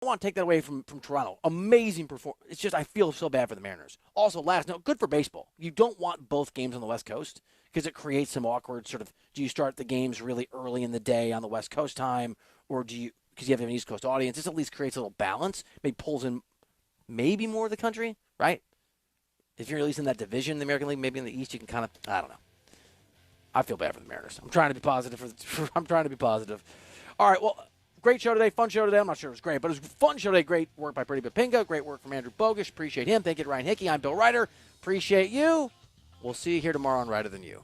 I want to take that away from Toronto. Amazing performance. It's just I feel so bad for the Mariners. Also, last note, good for baseball. You don't want both games on the West Coast because it creates some awkward sort of, do you start the games really early in the day on the West Coast time, or do you, because you have an East Coast audience, this at least creates a little balance, maybe pulls in maybe more of the country, right? If you're at least in that division in the American League, maybe in the East, you can kind of, I don't know. I feel bad for the Mariners. I'm trying to be positive. I'm trying to be positive. All right, well, great show today, fun show today. I'm not sure it was great, but it was a fun show today. Great work by Brady Bapinga. Great work from Andrew Bogish. Appreciate him. Thank you to Ryan Hickey. I'm Bill Ryder. Appreciate you. We'll see you here tomorrow on Ryder Than You.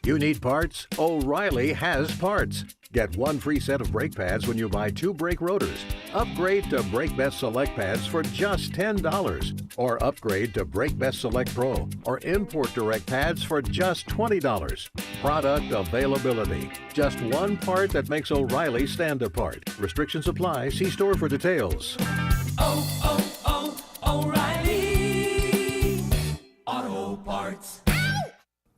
You need parts? O'Reilly has parts. Get one free set of brake pads when you buy 2 brake rotors. Upgrade to Brake Best Select pads for just $10. Or upgrade to Brake Best Select Pro or Import Direct pads for just $20. Product availability. Just one part that makes O'Reilly stand apart. Restrictions apply. See store for details. O'Reilly Auto Parts.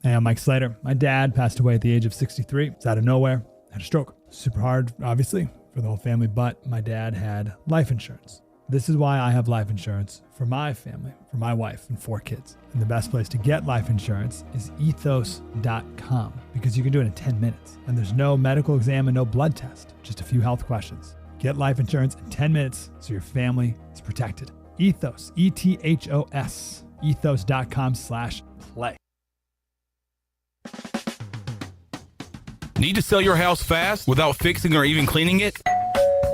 Hey, I'm Mike Slater. My dad passed away at the age of 63. It's out of nowhere. Had a stroke. Super hard, obviously, for the whole family, but my dad had life insurance. This is why I have life insurance for my family, for my wife and 4 kids. And the best place to get life insurance is ethos.com because you can do it in 10 minutes. And there's no medical exam and no blood test, just a few health questions. Get life insurance in 10 minutes so your family is protected. Ethos, E-T-H-O-S, ethos.com/play. Need to sell your house fast without fixing or even cleaning it?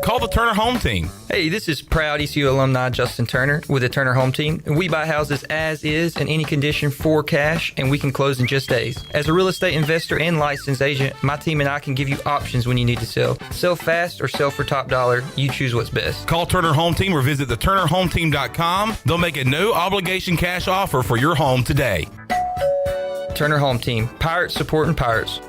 Call the Turner Home Team. Hey, this is proud ECU alumni Justin Turner with the Turner Home Team. We buy houses as is in any condition for cash, and we can close in just days. As a real estate investor and licensed agent, my team and I can give you options when you need to sell. Sell fast or sell for top dollar. You choose what's best. Call Turner Home Team or visit theturnerhometeam.com. They'll make a no-obligation cash offer for your home today. Turner Home Team. Pirates supporting pirates.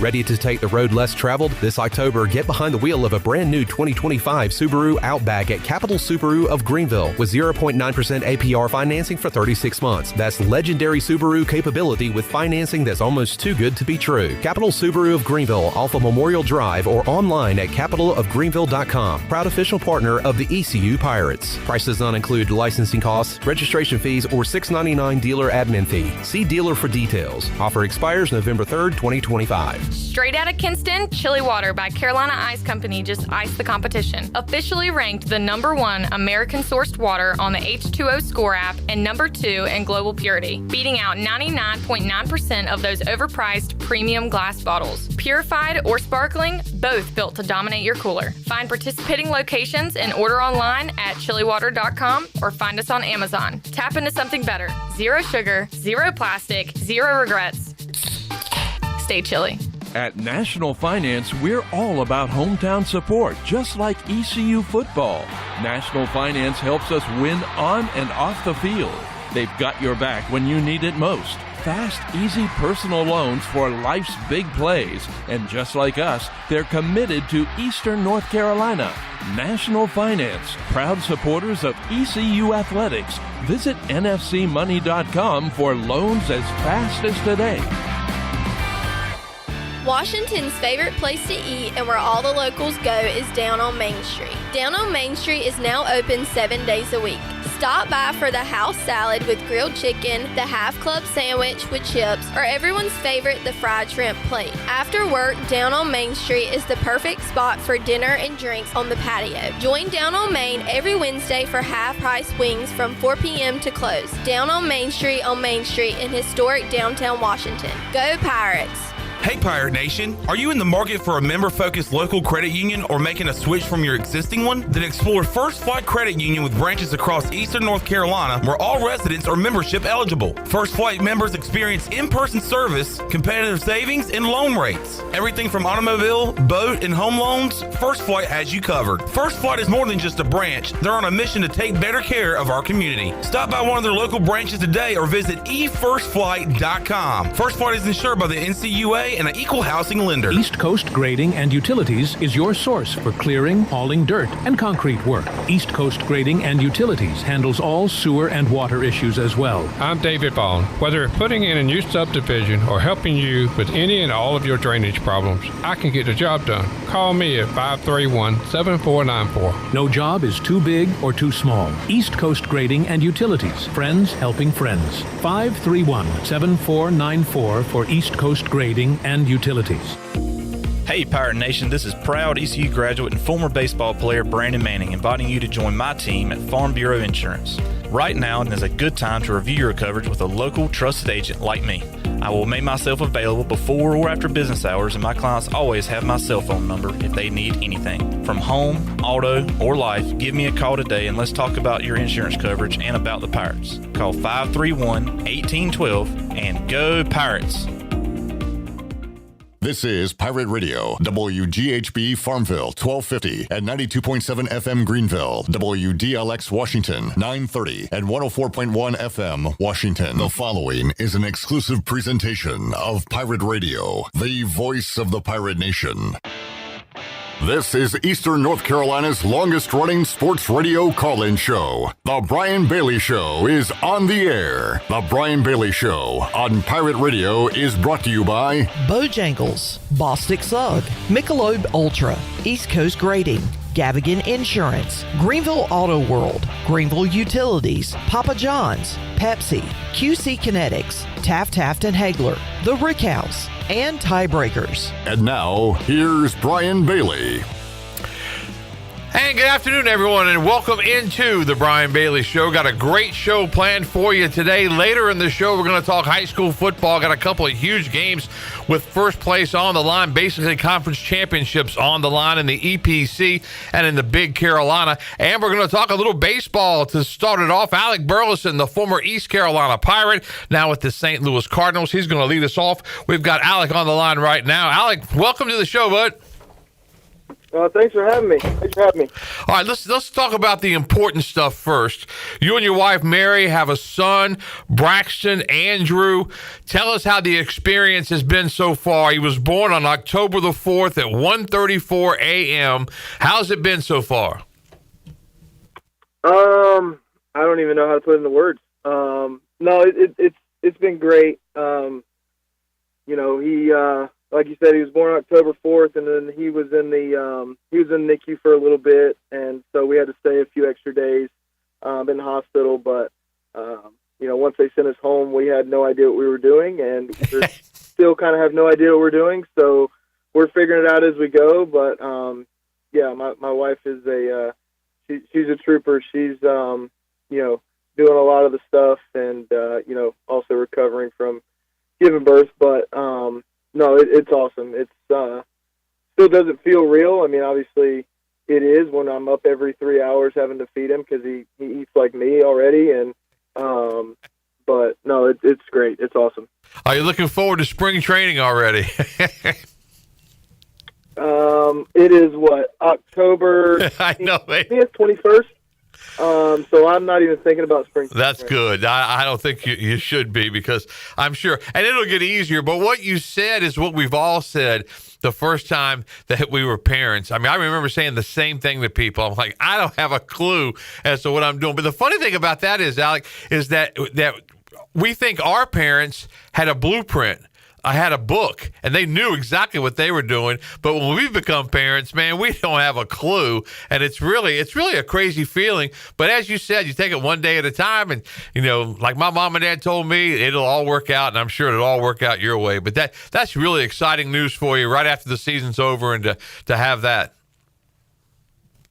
Ready to take the road less traveled? This October, get behind the wheel of a brand new 2025 Subaru Outback at Capital Subaru of Greenville with 0.9% APR financing for 36 months. That's legendary Subaru capability with financing that's almost too good to be true. Capital Subaru of Greenville off of Memorial Drive or online at capitalofgreenville.com. Proud official partner of the ECU Pirates. Price does not include licensing costs, registration fees, or $6.99 dealer admin fee. See dealer for details. Offer expires November 3rd, 2025. Straight out of Kinston, Chili Water by Carolina Ice Company just iced the competition. Officially ranked the #1 American-sourced water on the H2O Score app and #2 in global purity, beating out 99.9% of those overpriced premium glass bottles. Purified or sparkling, both built to dominate your cooler. Find participating locations and order online at chiliwater.com or find us on Amazon. Tap into something better. Zero sugar, zero plastic, zero regrets. Stay chilly. At National Finance, we're all about hometown support, just like ECU football. National Finance helps us win on and off the field. They've got your back when you need it most. Fast, easy personal loans for life's big plays. And just like us, they're committed to Eastern North Carolina. National Finance, proud supporters of ECU athletics. Visit nfcmoney.com for loans as fast as today. Washington's favorite place to eat and where all the locals go is down on Main Street. Down on Main Street is now open 7 days a week. Stop by for the house salad with grilled chicken, the half club sandwich with chips, or everyone's favorite, the fried shrimp plate. After work, Down on Main Street is the perfect spot for dinner and drinks on the patio. Join Down on Main every Wednesday for half-price wings from 4 p.m. to close. Down on Main Street in historic downtown Washington. Go Pirates! Hey Pirate Nation, are you in the market for a member-focused local credit union or making a switch from your existing one? Then explore First Flight Credit Union with branches across Eastern North Carolina where all residents are membership eligible. First Flight members experience in-person service, competitive savings, and loan rates. Everything from automobile, boat, and home loans, First Flight has you covered. First Flight is more than just a branch. They're on a mission to take better care of our community. Stop by one of their local branches today or visit efirstflight.com. First Flight is insured by the NCUA HOA and an equal housing lender. East Coast Grading and Utilities is your source for clearing, hauling dirt, and concrete work. East Coast Grading and Utilities handles all sewer and water issues as well. I'm David Bond. Whether putting in a new subdivision or helping you with any and all of your drainage problems, I can get the job done. Call me at 531-7494. No job is too big or too small. East Coast Grading and Utilities. Friends helping friends. 531-7494 for East Coast Grading and Utilities. Hey Pirate Nation, this is proud ECU graduate and former baseball player Brandon Manning inviting you to join my team at Farm Bureau Insurance. Right now is a good time to review your coverage with a local trusted agent like me. I will make myself available before or after business hours, and my clients always have my cell phone number if they need anything. From home, auto, or life, give me a call today and let's talk about your insurance coverage and about the Pirates. Call 531-1812 and go Pirates! This is Pirate Radio, WGHB Farmville, 1250 and 92.7 FM Greenville, WDLX Washington, 930 and 104.1 FM Washington. The following is an exclusive presentation of Pirate Radio, the voice of the Pirate Nation. This is Eastern North Carolina's longest-running sports radio call-in show. The Brian Bailey Show is on the air. The Brian Bailey Show on Pirate Radio is brought to you by Bojangles, Bostic Sugg, Michelob Ultra, East Coast Grading, Gavigan Insurance, Greenville Auto World, Greenville Utilities, Papa John's, Pepsi, QC Kinetics, Taft and Hagler, The Rick House, and Tiebreakers. And now, here's Brian Bailey. And good afternoon, everyone, and welcome into the Brian Bailey Show. Got a great show planned for you today. Later in the show, we're going to talk high school football. Got a couple of huge games with first place on the line, basically conference championships on the line in the EPC and in the Big Carolina. And we're going to talk a little baseball to start it off. Alec Burleson, the former East Carolina Pirate, now with the St. Louis Cardinals. He's going to lead us off. We've got Alec on the line right now. Alec, welcome to the show, bud. Thanks for having me. All right, let's talk about the important stuff first. You and your wife, Mary, have a son, Braxton Andrew. Tell us how the experience has been so far. He was born on October the 4th at 1:34 a.m. How's it been so far? I don't even know how to put it into words. No, it's been great. He like you said, he was born October 4th, and then he was in NICU for a little bit, and so we had to stay a few extra days in the hospital. But once they sent us home, we had no idea what we were doing, and we still kind of have no idea what we're doing. So we're figuring it out as we go. But my wife is she's a trooper. She's doing a lot of the stuff, and also recovering from giving birth, but. No, it's awesome. It's still doesn't feel real. I mean, obviously it is when I'm up every 3 hours having to feed him because he eats like me already. And but no, it's great. It's awesome. Are you looking forward to spring training already? It is October? I know, 21st. So I'm not even thinking about spring. That's good. I don't think you should be, because I'm sure, and it'll get easier. But what you said is what we've all said the first time that we were parents. I mean, I remember saying the same thing to people. I'm like, I don't have a clue as to what I'm doing. But the funny thing about that is, Alec, is that we think our parents had a blueprint. I had a book, and they knew exactly what they were doing. But when we become parents, man, we don't have a clue, and it's really a crazy feeling. But as you said, you take it one day at a time, and like my mom and dad told me, it'll all work out, and I'm sure it'll all work out your way. But that's really exciting news for you right after the season's over, and to have that.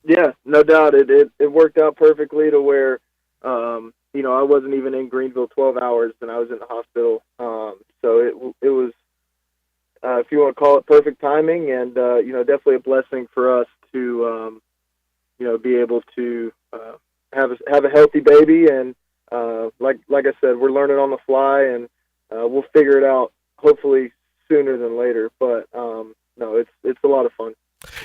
Yeah, no doubt. It worked out perfectly to where I wasn't even in Greenville 12 hours, and I was in the hospital. So it was, if you want to call it, perfect timing, and definitely a blessing for us to be able to have a healthy baby, and like I said, we're learning on the fly, and we'll figure it out hopefully sooner than later. But no, it's a lot of fun.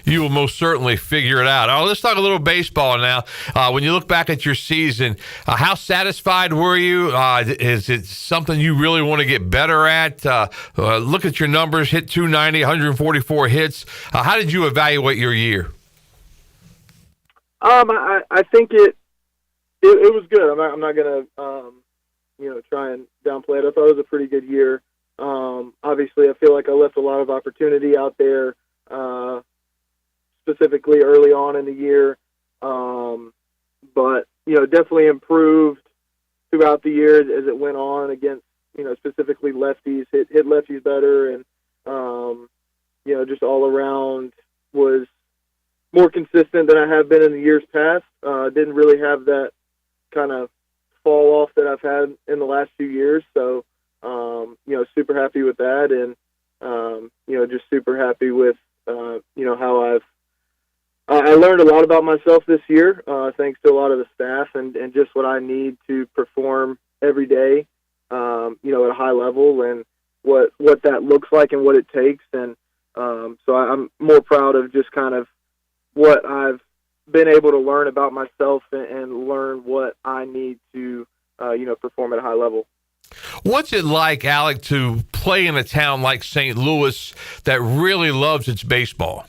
You will most certainly figure it out. Let's talk a little baseball now. When you look back at your season, how satisfied were you? Is it something you really want to get better at? Look at your numbers, hit 290, 144 hits. How did you evaluate your year? I think it was good. I'm not going to, try and downplay it. I thought it was a pretty good year. Obviously, I feel like I left a lot of opportunity out there, specifically early on in the year. But, definitely improved throughout the year as it went on against, specifically lefties, hit lefties better. And, just all around was more consistent than I have been in the years past. Didn't really have that kind of fall off that I've had in the last few years. So, super happy with that. And, just super happy with, how I learned a lot about myself this year, thanks to a lot of the staff and just what I need to perform every day, at a high level and what that looks like and what it takes. And, so I'm more proud of just kind of what I've been able to learn about myself and learn what I need to, perform at a high level. What's it like, Alec, to play in a town like St. Louis that really loves its baseball?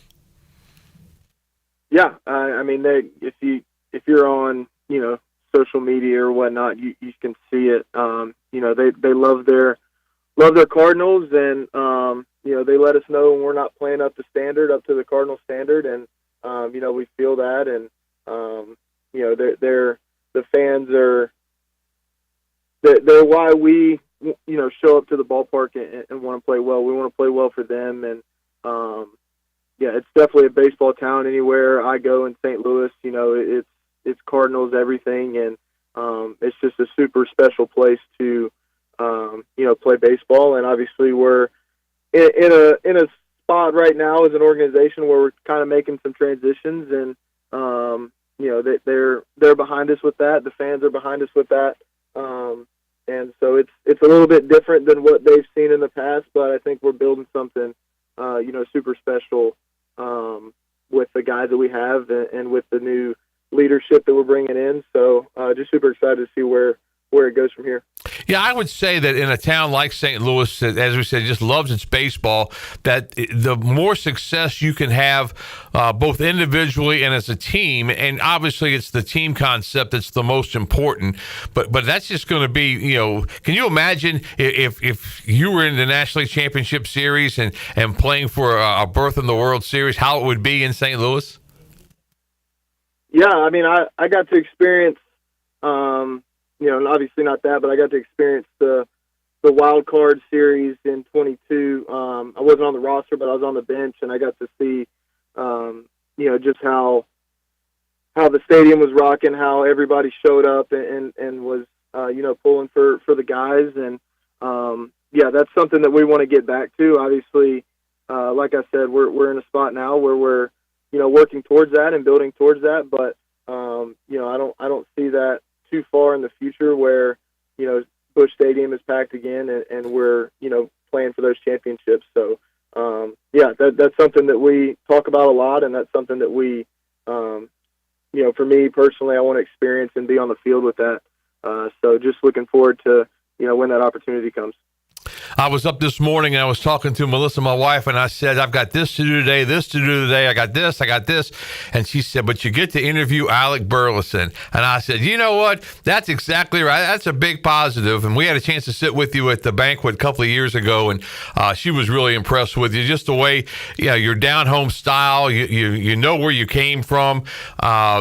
Yeah, I mean, if you're on, social media or whatnot, you can see it. They love their Cardinals, and they let us know when we're not playing up to the Cardinal standard, and we feel that, and the fans are. They're why we, show up to the ballpark and want to play well. We want to play well for them, and it's definitely a baseball town. Anywhere I go in St. Louis, it's Cardinals everything, and it's just a super special place to, play baseball. And obviously, we're in a spot right now as an organization where we're kind of making some transitions, and they're behind us with that. The fans are behind us with that. And so it's a little bit different than what they've seen in the past, but I think we're building something, super special with the guys that we have and with the new leadership that we're bringing in. So just super excited to see where it goes from here. Yeah, I would say that in a town like St. Louis, that, as we said, just loves its baseball, that the more success you can have both individually and as a team, and obviously it's the team concept that's the most important, but that's just going to be, can you imagine if you were in the National League Championship Series and playing for a berth in the World Series, how it would be in St. Louis? Yeah, I mean, I got to experience and obviously not that, but I got to experience the wild card series in 22. I wasn't on the roster, but I was on the bench, and I got to see, just how the stadium was rocking, how everybody showed up and was, pulling for the guys. And, that's something that we want to get back to. Obviously, like I said, we're in a spot now where we're, working towards that and building towards that. But, I don't see that too far in the future where, Busch Stadium is packed again and we're, playing for those championships. So, that's something that we talk about a lot, and that's something that we, for me personally, I want to experience and be on the field with that. So just looking forward to, when that opportunity comes. I was up this morning and I was talking to Melissa, my wife, and I said, I've got this to do today, I got this. And she said, but you get to interview Alec Burleson. And I said, you know what? That's exactly right. That's a big positive. And we had a chance to sit with you at the banquet a couple of years ago, and she was really impressed with you. Just the way, your down-home style, you know where you came from.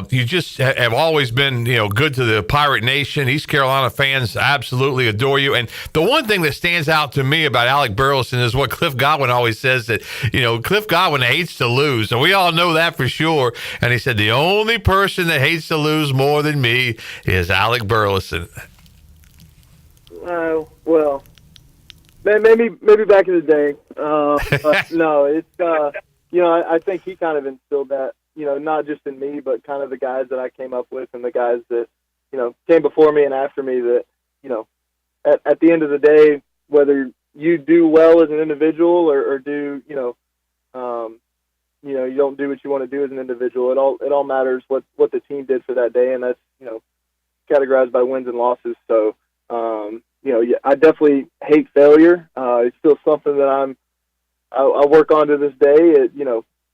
You just have always been, good to the Pirate Nation. East Carolina fans absolutely adore you. And the one thing that stands out to me about Alec Burleson is what Cliff Godwin always says, that Cliff Godwin hates to lose, and we all know that for sure. And he said the only person that hates to lose more than me is Alec Burleson. Well, maybe back in the day, but no, it's I think he kind of instilled that, not just in me, but kind of the guys that I came up with and the guys that came before me and after me, that at the end of the day, whether you do well as an individual or do, you don't do what you want to do as an individual. It all matters what the team did for that day, and that's categorized by wins and losses. So I definitely hate failure. It's still something that I work on to this day.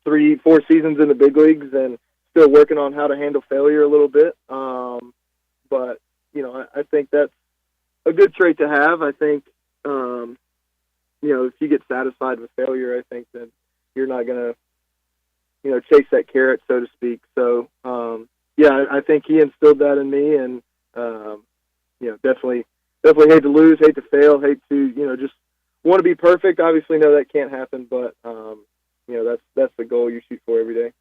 3-4 seasons in the big leagues, and still working on how to handle failure a little bit. But I think that's a good trait to have. I think if you get satisfied with failure, I think that you're not going to chase that carrot, so to speak. So I think he instilled that in me, and definitely hate to lose, hate to fail, hate to just want to be perfect. Obviously, no, that can't happen, but that's the goal you shoot for every day.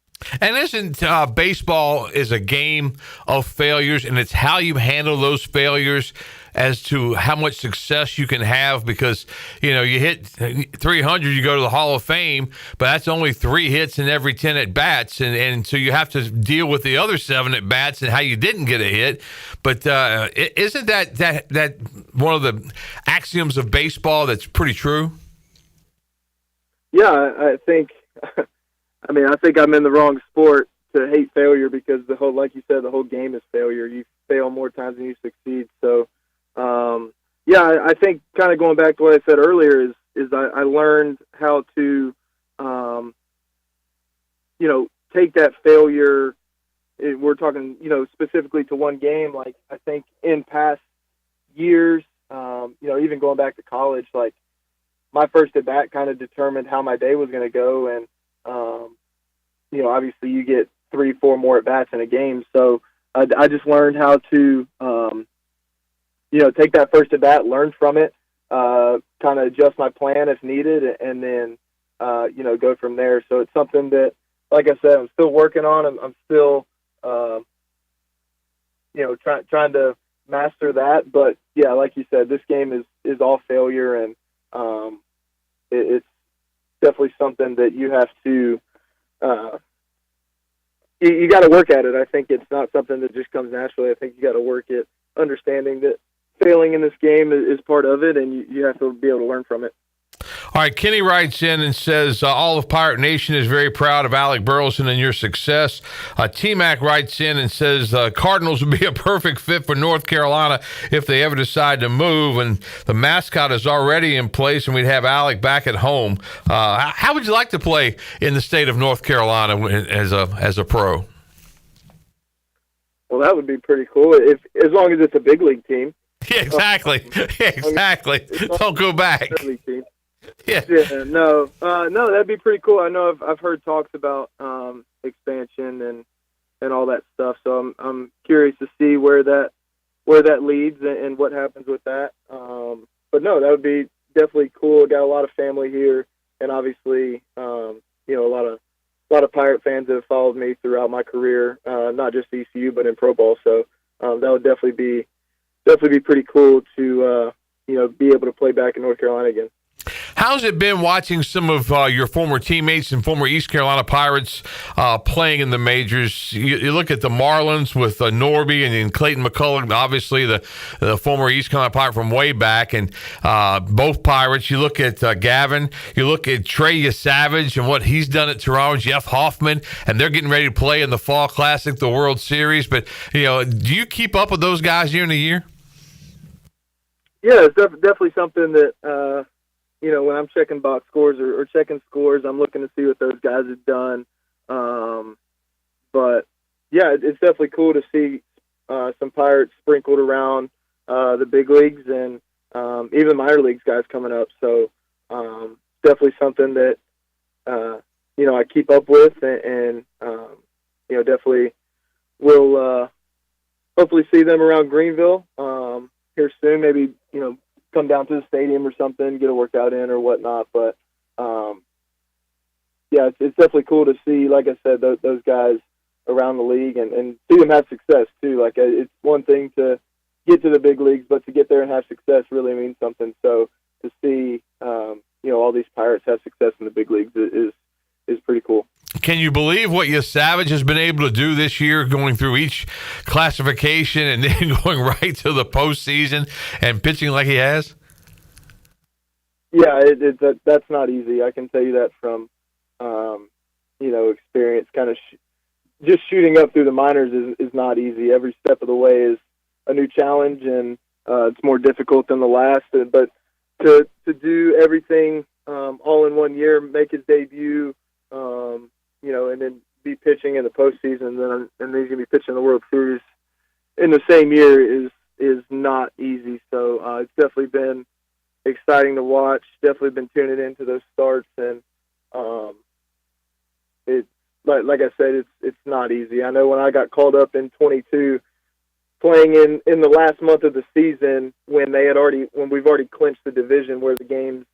And isn't baseball is a game of failures, and it's how you handle those failures as to how much success you can have, because you hit 300, you go to the Hall of Fame, but that's only 3 hits in every 10 at bats, and so you have to deal with the other 7 at bats and how you didn't get a hit. But isn't that one of the axioms of baseball that's pretty true? Yeah, I think. I think I'm in the wrong sport to hate failure, because like you said, the whole game is failure. You fail more times than you succeed. So, I think kind of going back to what I said earlier is I learned how to, take that failure. We're talking, specifically to one game. Like, I think in past years, even going back to college, like my first at bat kind of determined how my day was going to go. And, obviously you get 3-4 more at bats in a game. So I just learned how to, take that first at bat, learn from it, kind of adjust my plan if needed, and then, go from there. So it's something that, like I said, I'm still working on. I'm still, trying to master that. But yeah, like you said, this game is all failure, and it's definitely something that you have to, you got to work at it. I think it's not something that just comes naturally. I think you got to work at understanding that failing in this game is part of it, and you have to be able to learn from it. All right, Kenny writes in and says, all of Pirate Nation is very proud of Alec Burleson and your success. T-Mac writes in and says, Cardinals would be a perfect fit for North Carolina if they ever decide to move, and the mascot is already in place, and we'd have Alec back at home. How would you like to play in the state of North Carolina as a pro? Well, that would be pretty cool, as long as it's a big league team. Yeah, exactly. Exactly. Don't go back. Yeah. No, that'd be pretty cool. I know I've heard talks about expansion and all that stuff. So I'm curious to see where that leads and what happens with that. But no, that would be definitely cool. Got a lot of family here, and obviously, a lot of Pirate fans that have followed me throughout my career, not just ECU but in pro ball. So that would definitely be pretty cool to be able to play back in North Carolina again. How's it been watching some of your former teammates and former East Carolina Pirates playing in the majors? You look at the Marlins with Norby and Clayton McCullough, obviously the former East Carolina Pirate from way back, and both Pirates. You look at Gavin, you look at Trey Savage and what he's done at Toronto, Jeff Hoffman, and they're getting ready to play in the Fall Classic, the World Series. But, do you keep up with those guys year in a year? Yeah, it's definitely something that, when I'm checking box scores or checking scores, I'm looking to see what those guys have done. But, yeah, it's definitely cool to see some Pirates sprinkled around the big leagues and even minor leagues guys coming up. So definitely something that, I keep up with and definitely will hopefully see them around Greenville here soon, maybe, come down to the stadium or something, get a workout in or whatnot. But, it's definitely cool to see, like I said, those guys around the league and see them have success too. Like, it's one thing to get to the big leagues, but to get there and have success really means something. So to see, all these Pirates have success in the big leagues is pretty cool. Can you believe what Savage has been able to do this year, going through each classification and then going right to the postseason and pitching like he has? Yeah, that's not easy. I can tell you that from experience. Kind of just shooting up through the minors is not easy. Every step of the way is a new challenge, and it's more difficult than the last. But to do everything all in 1 year, make his debut, and then be pitching in the postseason, and then he's gonna be pitching in the World Series in the same year is not easy. So it's definitely been exciting to watch. Definitely been tuning into those starts, and it like I said, it's not easy. I know when I got called up in 22, playing in the last month of the season when we've already clinched the division, where the games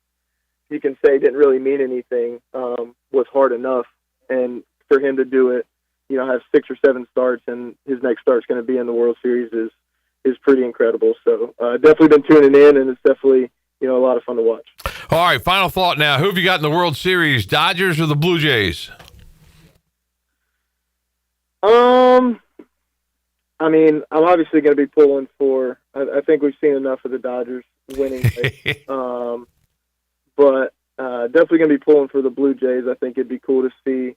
you can say didn't really mean anything, was hard enough, and for him to do it, have 6 or 7 starts, and his next start's going to be in the World Series is pretty incredible. So definitely been tuning in, and it's definitely a lot of fun to watch. All right, final thought now. Who have you got in the World Series, Dodgers or the Blue Jays? I mean, I'm obviously going to be pulling for. I think we've seen enough of the Dodgers winning, but definitely going to be pulling for the Blue Jays. I think it'd be cool to see.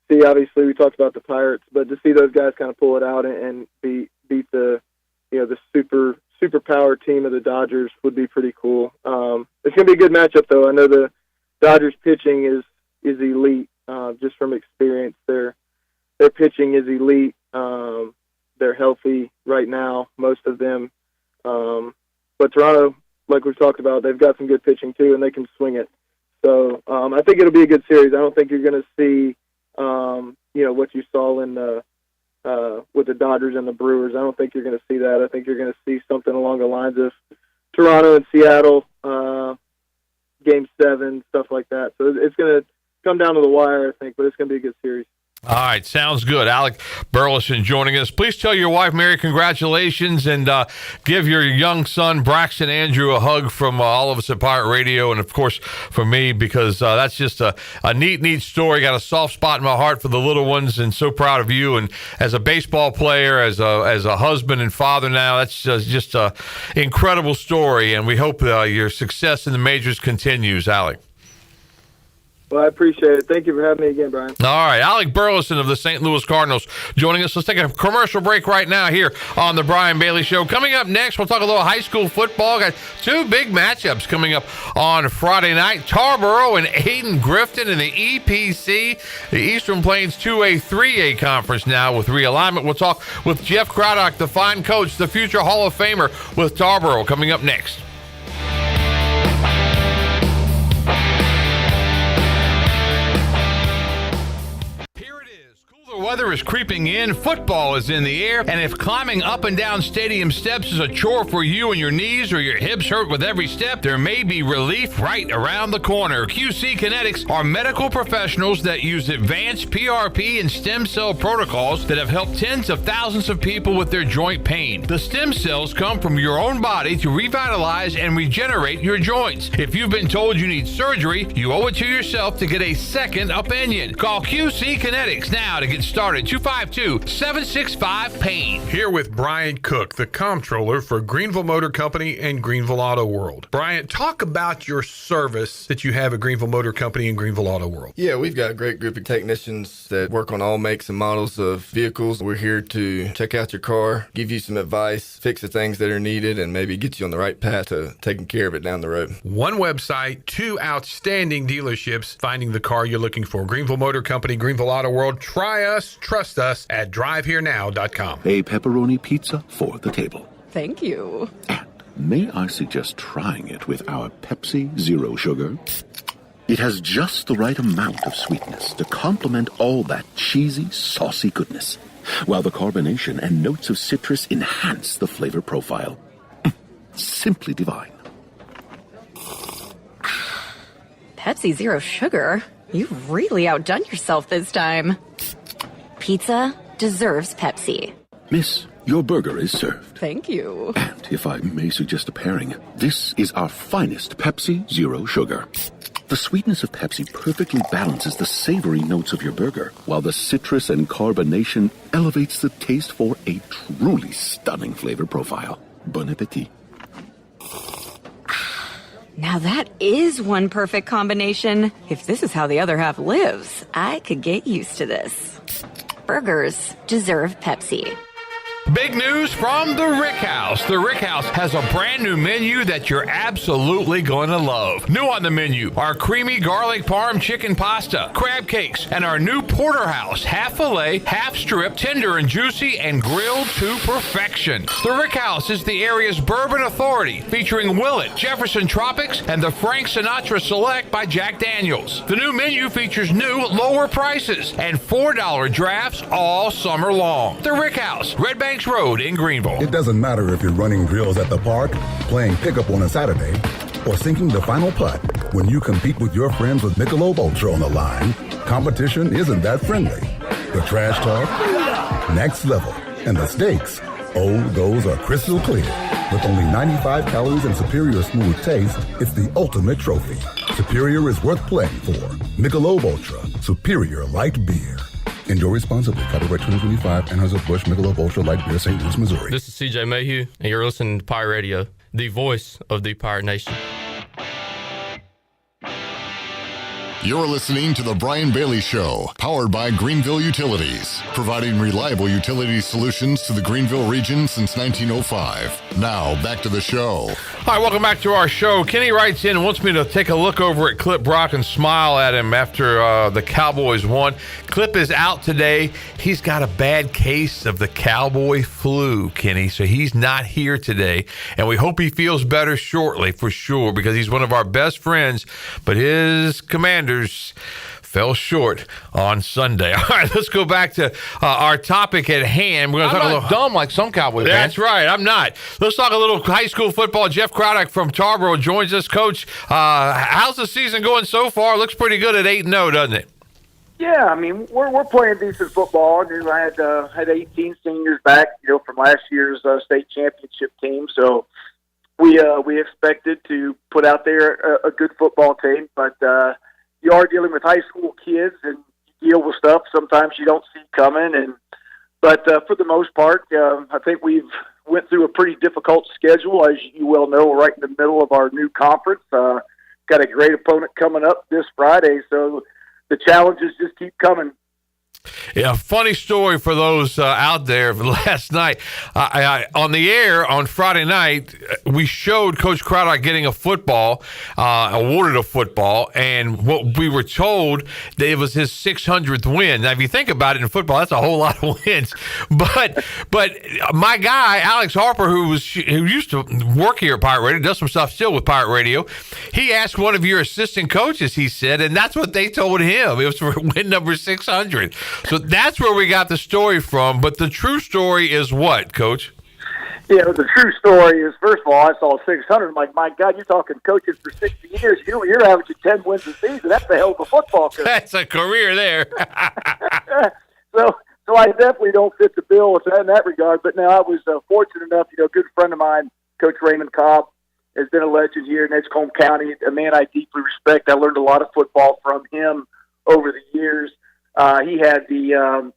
Obviously, we talked about the Pirates, but to see those guys kind of pull it out and beat the the superpower team of the Dodgers would be pretty cool. It's going to be a good matchup, though. I know the Dodgers pitching is elite, just from experience. Their pitching is elite. They're healthy right now, most of them. But Toronto, like we've talked about, they've got some good pitching too, and they can swing it. So I think it'll be a good series. I don't think you're going to see, what you saw in with the Dodgers and the Brewers. I don't think you're going to see that. I think you're going to see something along the lines of Toronto and Seattle, Game 7, stuff like that. So it's going to come down to the wire, I think, but it's going to be a good series. All right, sounds good. Alec Burleson joining us. Please tell your wife, Mary, congratulations, and give your young son, Braxton Andrew, a hug from all of us at Pirate Radio, and, of course, for me, because that's just a neat story. Got a soft spot in my heart for the little ones, and so proud of you. And as a baseball player, as a husband and father now, that's just an incredible story, and we hope your success in the majors continues, Alec. Well, I appreciate it. Thank you for having me again, Brian. All right. Alec Burleson of the St. Louis Cardinals joining us. Let's take a commercial break right now here on the Brian Bailey Show. Coming up next, we'll talk a little high school football. Got 2 big matchups coming up on Friday night. Tarboro and Ayden Grifton in the EPC, the Eastern Plains 2A, 3A conference now with realignment. We'll talk with Jeff Craddock, the fine coach, the future Hall of Famer with Tarboro, coming up next. Weather is creeping in, football is in the air, and if climbing up and down stadium steps is a chore for you and your knees or your hips hurt with every step, there may be relief right around the corner. QC Kinetics are medical professionals that use advanced PRP and stem cell protocols that have helped tens of thousands of people with their joint pain. The stem cells come from your own body to revitalize and regenerate your joints. If you've been told you need surgery, you owe it to yourself to get a second opinion. Call QC Kinetics now to get started. 252-765-PAIN. Here with Bryant Cook, the comptroller for Greenville Motor Company and Greenville Auto World. Bryant, talk about your service that you have at Greenville Motor Company and Greenville Auto World. Yeah, we've got a great group of technicians that work on all makes and models of vehicles. We're here to check out your car, give you some advice, fix the things that are needed, and maybe get you on the right path to taking care of it down the road. One website, 2 outstanding dealerships, finding the car you're looking for. Greenville Motor Company, Greenville Auto World. Try us. Trust us at drivehherenow.com. A pepperoni pizza for the table. Thank you. And may I suggest trying it with our Pepsi Zero Sugar? It has just the right amount of sweetness to complement all that cheesy, saucy goodness, while the carbonation and notes of citrus enhance the flavor profile. Simply divine. Pepsi Zero Sugar? You've really outdone yourself this time. Pizza deserves Pepsi. Miss, your burger is served. Thank you. And if I may suggest a pairing, this is our finest Pepsi Zero Sugar. The sweetness of Pepsi perfectly balances the savory notes of your burger, while the citrus and carbonation elevates the taste for a truly stunning flavor profile. Bon appetit. Now that is one perfect combination. If this is how the other half lives, I could get used to this. Burgers deserve Pepsi. Big news from the Rick House. The Rick House has a brand new menu that you're absolutely going to love. New on the menu are creamy garlic parm chicken pasta, crab cakes, and our new porterhouse, half filet, half strip, tender and juicy, and grilled to perfection. The Rick House is the area's bourbon authority, featuring Willet, Jefferson Tropics, and the Frank Sinatra Select by Jack Daniels. The new menu features new, lower prices and $4 drafts all summer long. The Rick House, Red Bank Road in Greenville. It doesn't matter if you're running drills at the park, playing pickup on a Saturday, or sinking the final putt. When you compete with your friends with Michelob Ultra on the line, competition isn't that friendly. The trash talk, next level, and the stakes, oh, those are crystal clear. With only 95 calories and superior smooth taste, it's the ultimate trophy. Superior is worth playing for. Michelob Ultra, superior light beer. Enjoy responsibly. Copyright 2025, Anheuser-Busch Michelob Ultra Light Beer, St. Louis, Missouri. This is CJ Mayhew, and you're listening to Pirate Radio, the voice of the Pirate Nation. You're listening to The Brian Bailey Show, powered by Greenville Utilities, providing reliable utility solutions to the Greenville region since 1905. Now, back to the show. Hi, welcome back to our show. Kenny writes in and wants me to take a look over at Clip Brock and smile at him after the Cowboys won. Clip is out today. He's got a bad case of the Cowboy flu, Kenny, so he's not here today. And we hope he feels better shortly, for sure, because he's one of our best friends. But his Commanders fell short on Sunday. All right, let's go back to our topic at hand. We're going to talk a little dumb like some Cowboys fans. That's right. I'm not. Let's talk a little high school football. Jeff Craddock from Tarboro joins us. Coach, how's the season going so far? Looks pretty good at 8-0, doesn't it? Yeah, I mean, we're playing decent football. I had 18 seniors back, from last year's state championship team. So we expected to put out there a good football team, but you are dealing with high school kids, and you deal with stuff sometimes you don't see coming. But for the most part, I think we've went through a pretty difficult schedule, as you well know, right in the middle of our new conference. Got a great opponent coming up this Friday, so the challenges just keep coming. Yeah, funny story for those out there. Last night, on the air on Friday night, we showed Coach Craddock getting a football, awarded a football, and what we were told that it was his 600th win. Now, if you think about it in football, that's a whole lot of wins. But my guy, Alex Harper, who used to work here at Pirate Radio, does some stuff still with Pirate Radio, he asked one of your assistant coaches, he said, and that's what they told him. It was for win number 600. So that's where we got the story from. But the true story is what, Coach? Yeah, the true story is, first of all, I saw 600. I'm like, my God, you're talking coaches for 60 years. You're averaging 10 wins a season. That's a hell of a football coach. That's a career there. So I definitely don't fit the bill with that in that regard. But now I was fortunate enough, a good friend of mine, Coach Raymond Cobb, has been a legend here in Edgecombe County, a man I deeply respect. I learned a lot of football from him over the years. He had the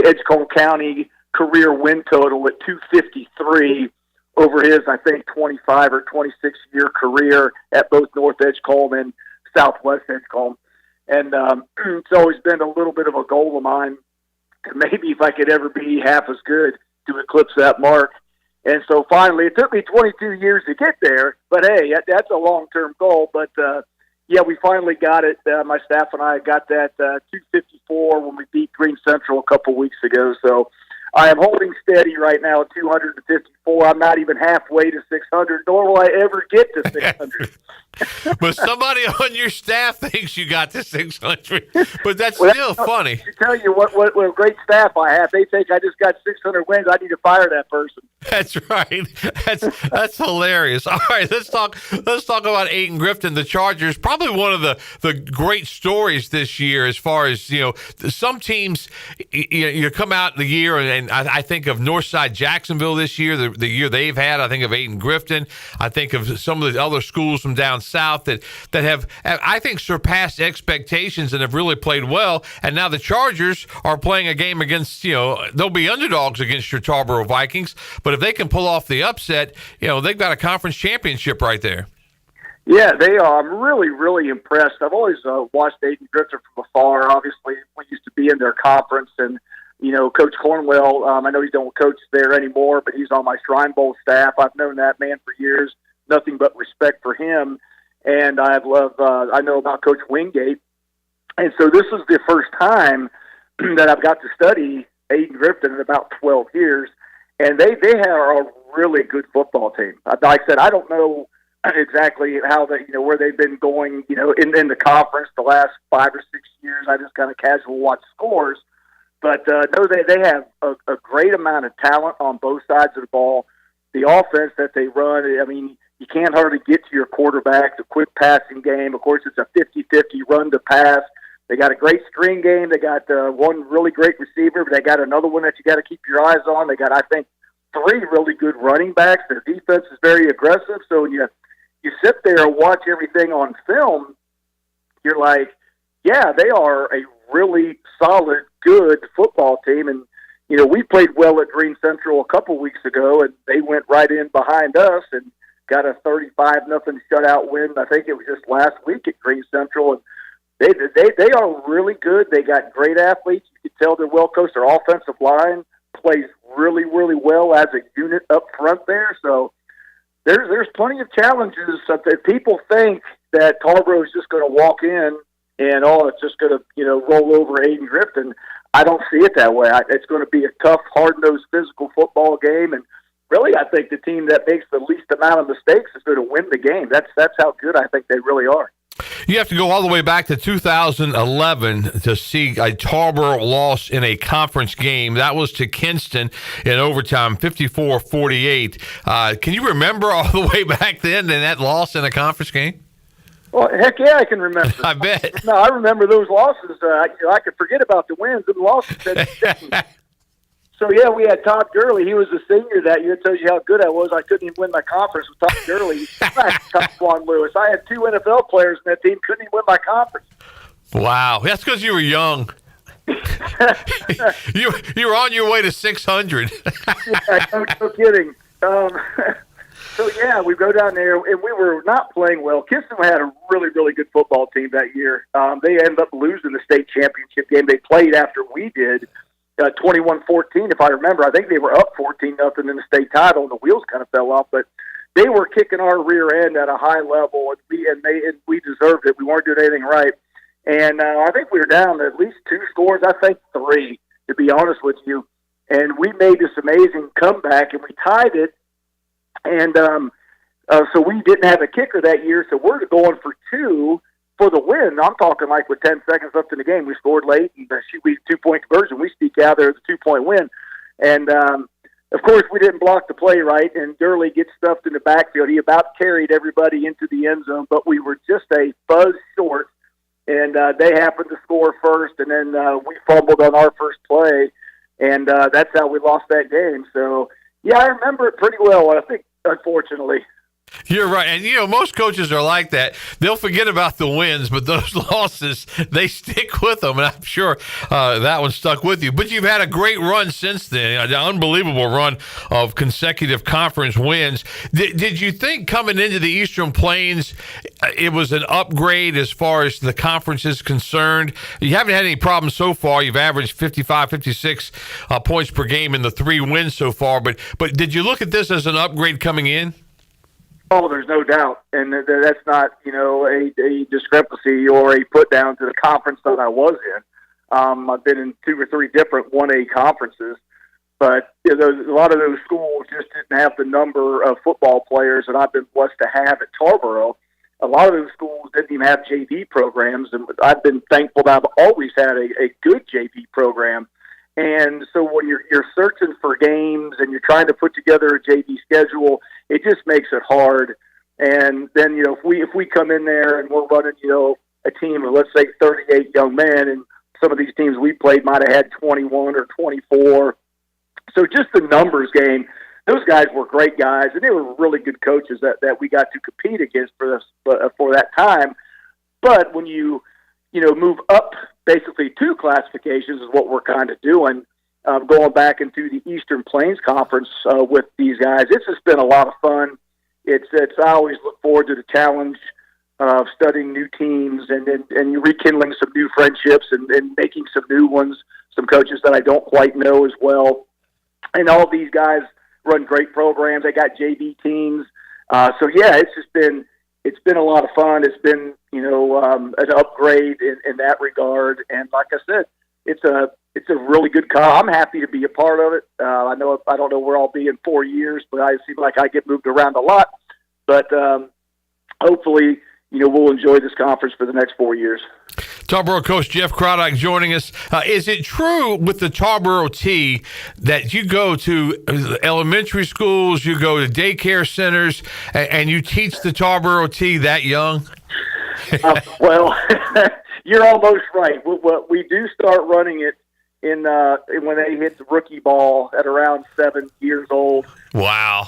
Edgecombe County career win total at 253 over his, I think, 25 or 26 year career at both North Edgecombe and Southwest Edgecombe. And it's always been a little bit of a goal of mine to maybe, if I could ever be half as good, to eclipse that mark. And so finally, it took me 22 years to get there, but hey, that's a long-term goal. But yeah, we finally got it. My staff and I got that 254 when we beat Green Central a couple weeks ago. So I am holding steady right now at 254. I'm not even halfway to 600, nor will I ever get to 600. But somebody on your staff thinks you got to 600. But that's still funny. To tell you what a great staff I have. They think I just got 600 wins. I need to fire that person. That's right. That's hilarious. All right, let's talk about Ayton Grifton, the Chargers. Probably one of the great stories this year, as far as some teams. You come out the year, and I think of Northside Jacksonville this year, the year they've had. I think of Ayton Grifton. I think of some of the other schools from down south that have, I think, surpassed expectations and have really played well. And now the Chargers are playing a game against, they'll be underdogs against your Tarboro Vikings. But if they can pull off the upset, they've got a conference championship right there. Yeah, they are. I'm really, really impressed. I've always watched Aiden Griffin from afar. Obviously, we used to be in their conference, and Coach Cornwell. I know he don't coach there anymore, but he's on my Shrine Bowl staff. I've known that man for years. Nothing but respect for him, and I know about Coach Wingate, and so this is the first time that I've got to study Aiden Griffin in about 12 years, and they are a really good football team. Like I said, I don't know exactly how they, where they've been going, in the conference the last 5 or 6 years. I just kind of casual watch scores, but no, they have a great amount of talent on both sides of the ball. The offense that they run, I mean, you can't hardly get to your quarterback. The quick passing game, of course, it's a 50-50 run to pass. They got a great screen game. They got one really great receiver, but they got another one that you got to keep your eyes on. They got, I think, 3 really good running backs. Their defense is very aggressive, so when you sit there and watch everything on film, you're like, yeah, they are a really solid, good football team. And, we played well at Green Central a couple weeks ago, and they went right in behind us and got a 35-0 shutout win. I think it was just last week at Green Central. And they are really good. They got great athletes. You can tell they're well coached. Their offensive line plays really, really well as a unit up front there. So there's plenty of challenges. If people think that Tarboro is just going to walk in and it's just going to roll over Aiden Griffin, I don't see it that way. It's going to be a tough, hard-nosed, physical football game, and really, I think the team that makes the least amount of mistakes is going to win the game. That's how good I think they really are. You have to go all the way back to 2011 to see a Tarboro loss in a conference game. That was to Kinston in overtime, 54-48. Can you remember all the way back then and that loss in a conference game? Well, heck yeah, I can remember. I bet. No, I remember those losses. I could forget about the wins and the losses. So, yeah, we had Todd Gurley. He was a senior that year. It tells you how good I was. I couldn't even win my conference with Todd Gurley. Juan Lewis. I had 2 NFL players in that team. Couldn't even win my conference. Wow. That's because you were young. you were on your way to 600. Yeah, no kidding. So, yeah, we go down there, and we were not playing well. Kinston had a really, really good football team that year. They ended up losing the state championship game. They played after we did. 21-14, if I remember. I think they were up 14-0 in the state title, and the wheels kind of fell off. But they were kicking our rear end at a high level, and we deserved it. We weren't doing anything right. And I think we were down at least 2 scores. I think 3, to be honest with you. And we made this amazing comeback, and we tied it. And so we didn't have a kicker that year, so we're going for 2 for the win. I'm talking like with 10 seconds left in the game. We scored late, and we 2-point conversion. We sneak out there as a 2-point win. And, of course, we didn't block the play right, and Gurley gets stuffed in the backfield. He about carried everybody into the end zone, but we were just a buzz short, and they happened to score first, and then we fumbled on our first play, and that's how we lost that game. So, yeah, I remember it pretty well, I think, unfortunately. You're right. And, most coaches are like that. They'll forget about the wins, but those losses, they stick with them. And I'm sure that one stuck with you. But you've had a great run since then, an unbelievable run of consecutive conference wins. Did you think coming into the Eastern Plains it was an upgrade as far as the conference is concerned? You haven't had any problems so far. You've averaged 55, 56 points per game in the 3 wins so far. But did you look at this as an upgrade coming in? Oh, there's no doubt, and that's not a discrepancy or a put down to the conference that I was in. I've been in 2 or 3 different 1A conferences, but a lot of those schools just didn't have the number of football players that I've been blessed to have at Tarboro. A lot of those schools didn't even have JV programs, and I've been thankful that I've always had a good JV program. And so when you're searching for games and you're trying to put together a JV schedule, it just makes it hard. And then, if we come in there and we're running, a team of, let's say, 38 young men, and some of these teams we played might have had 21 or 24. So just the numbers game, those guys were great guys, and they were really good coaches that we got to compete against for that time. But when you move up basically 2 classifications is what we're kind of doing, going back into the Eastern Plains Conference with these guys. It's just been a lot of fun. I always look forward to the challenge studying new teams and rekindling some new friendships and making some new ones, some coaches that I don't quite know as well. And all these guys run great programs. They got JV teams. So yeah, it's been a lot of fun. It's been, an upgrade in that regard. And like I said, it's a really good I'm happy to be a part of it. I don't know where I'll be in 4 years, but I seem like I get moved around a lot. But hopefully, we'll enjoy this conference for the next 4 years. Tarboro coach Jeff Craddock joining us. Is it true with the Tarboro T that you go to elementary schools, you go to daycare centers, and you teach the Tarboro T that young? Well, you're almost right. We do start running it in when they hit the rookie ball at around 7 years old. Wow.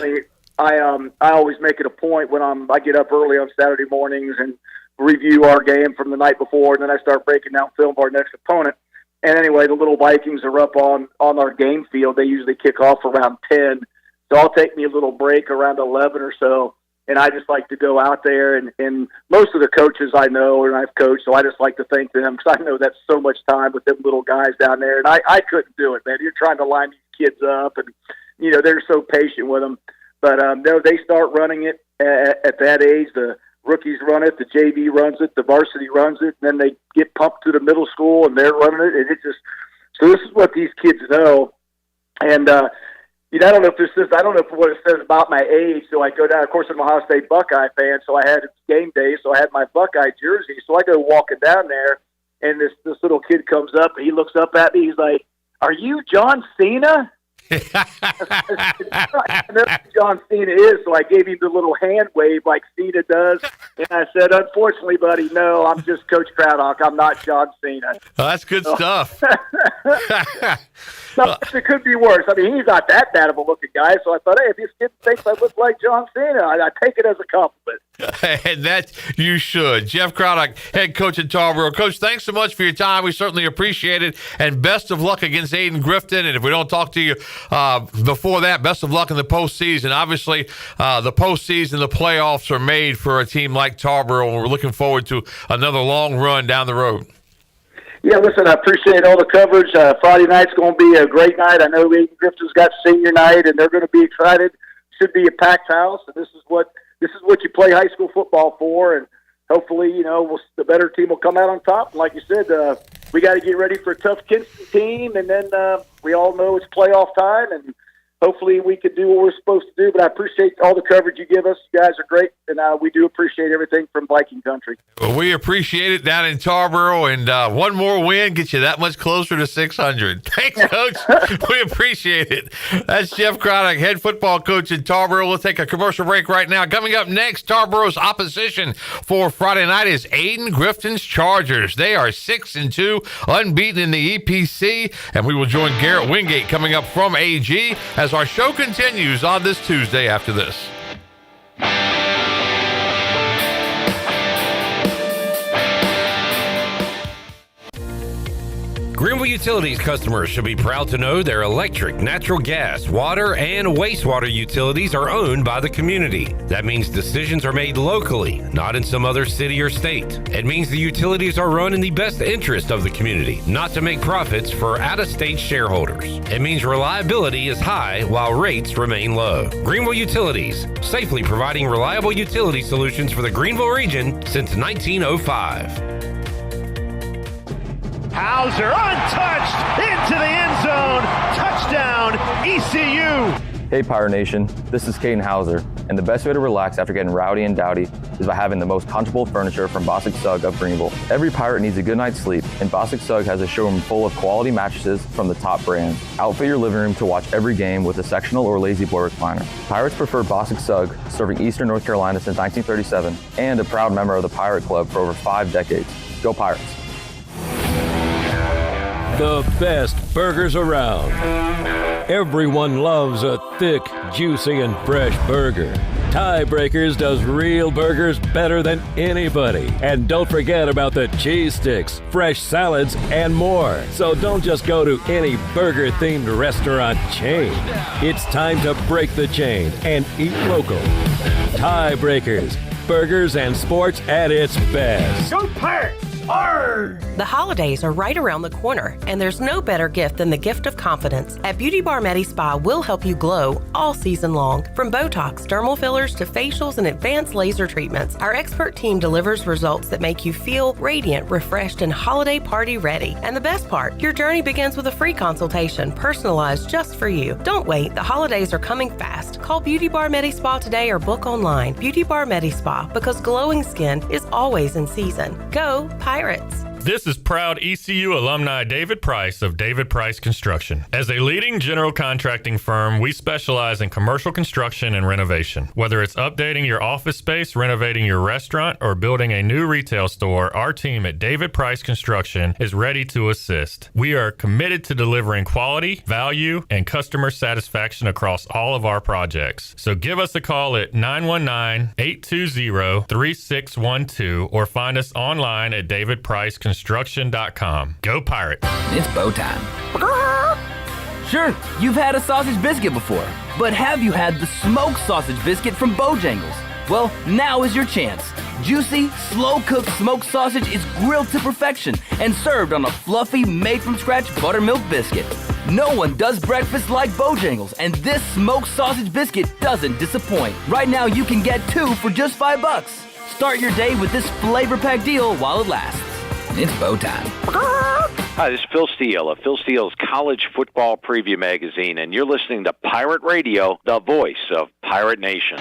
I always make it a point when I get up early on Saturday mornings and review our game from the night before, and then I start breaking down film of our next opponent. And anyway, the little Vikings are up on our game field. They usually kick off around 10, so I'll take me a little break around 11 or so, and I just like to go out there, and most of the coaches I know and I've coached, so I just like to thank them because I know that's so much time with them little guys down there, and I couldn't do it, man. You're trying to line these kids up, and, they're so patient with them. But no, they start running it at that age. The rookies run it, the JV runs it, the varsity runs it, and then they get pumped to the middle school, and they're running it. And so this is what these kids know. And I don't know if what it says about my age. So I go down. Of course, I'm a Ohio State Buckeye fan, so I had game day, so I had my Buckeye jersey. So I go walking down there, and this little kid comes up, and he looks up at me. He's like, "Are you John Cena?" I know who John Cena is, so I gave him the little hand wave like Cena does, and I said, "Unfortunately, buddy, no, I'm just Coach Craddock. I'm not John Cena." Oh, that's good stuff. So it could be worse. I mean, he's not that bad of a looking guy, so I thought, hey, if this kid thinks I look like John Cena, I take it as a compliment. And that you should. Jeff Craddock, head coach at Tarboro. Coach, thanks so much for your time. We certainly appreciate it. And best of luck against Aiden Grifton. And if we don't talk to you before that, best of luck in the postseason. Obviously, the postseason, the playoffs are made for a team like Tarboro, and we're looking forward to another long run down the road. Yeah, listen, I appreciate all the coverage. Friday night's going to be a great night. I know Aiden Grifton's got senior night, and they're going to be excited. Should be a packed house, and this is what you play high school football for. And hopefully, the better team will come out on top. And like you said, we got to get ready for a tough Kinston team, and then we all know it's playoff time, and hopefully we can do what we're supposed to do. But I appreciate all the coverage you give us. You guys are great, and we do appreciate everything from Viking Country. Well, we appreciate it down in Tarboro, and one more win gets you that much closer to 600. Thanks, Coach. We appreciate it. That's Jeff Craddock, head football coach in Tarboro. We'll take a commercial break right now. Coming up next, Tarboro's opposition for Friday night is Aiden Grifton's Chargers. They are 6-2, unbeaten in the EPC, and we will join Garrett Wingate coming up from AG as our show continues on this Tuesday after this. Greenville Utilities customers should be proud to know their electric, natural gas, water, and wastewater utilities are owned by the community. That means decisions are made locally, not in some other city or state. It means the utilities are run in the best interest of the community, not to make profits for out-of-state shareholders. It means reliability is high while rates remain low. Greenville Utilities, safely providing reliable utility solutions for the Greenville region since 1905. Hauser untouched into the end zone. Touchdown, ECU. Hey Pirate Nation, this is Caden Hauser, and the best way to relax after getting rowdy and dowdy is by having the most comfortable furniture from Bosick Sugg of Greenville. Every Pirate needs a good night's sleep, and Bosick Sugg has a showroom full of quality mattresses from the top brands. Outfit your living room to watch every game with a sectional or lazy boy recliner. Pirates prefer Bosick Sugg, serving Eastern North Carolina since 1937, and a proud member of the Pirate Club for over 5 decades. Go Pirates! The best burgers around. Everyone loves a thick, juicy, and fresh burger. Tiebreakers does real burgers better than anybody. And don't forget about the cheese sticks, fresh salads, and more. So don't just go to any burger-themed restaurant chain. It's time to break the chain and eat local. Tiebreakers. burgers and sports at its best. Go Pirates! Arr! The holidays are right around the corner, and there's no better gift than the gift of confidence. At Beauty Bar Medi Spa, we'll help you glow all season long. From Botox, dermal fillers, to facials and advanced laser treatments, our expert team delivers results that make you feel radiant, refreshed, and holiday party ready. And the best part, your journey begins with a free consultation, personalized just for you. Don't wait, the holidays are coming fast. Call Beauty Bar Medi Spa today or book online. Beauty Bar Medi Spa, because glowing skin is always in season. Go Pirates! This is proud ECU alumni David Price of David Price Construction. As a leading general contracting firm, we specialize in commercial construction and renovation. Whether it's updating your office space, renovating your restaurant, or building a new retail store, our team at David Price Construction is ready to assist. We are committed to delivering quality, value, and customer satisfaction across all of our projects. So give us a call at 919-820-3612 or find us online at davidpriceconstruction.com. Go Pirates. It's bow time. Sure, you've had a sausage biscuit before, but have you had the smoked sausage biscuit from Bojangles? Well, now is your chance. Juicy, slow-cooked smoked sausage is grilled to perfection and served on a fluffy, made-from-scratch buttermilk biscuit. No one does breakfast like Bojangles, and this smoked sausage biscuit doesn't disappoint. Right now, you can get 2 for just $5. Start your day with this flavor-packed deal while it lasts. It's bow time. Hi, this is Phil Steele of Phil Steele's College Football Preview Magazine, and you're listening to Pirate Radio, the voice of Pirate Nation.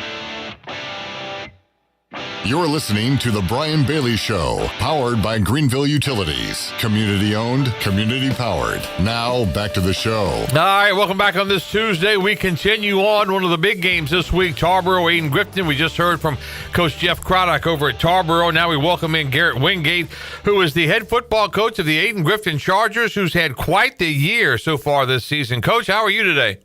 You're listening to The Brian Bailey Show, powered by Greenville Utilities. Community owned, community powered. Now, back to the show. All right, welcome back on this Tuesday. We continue on one of the big games this week, Tarboro, Eden Grifton. We just heard from Coach Jeff Craddock over at Tarboro. Now we welcome in Garrett Wingate, who is the head football coach of the Eden Grifton Chargers, who's had quite the year so far this season. Coach, how are you today?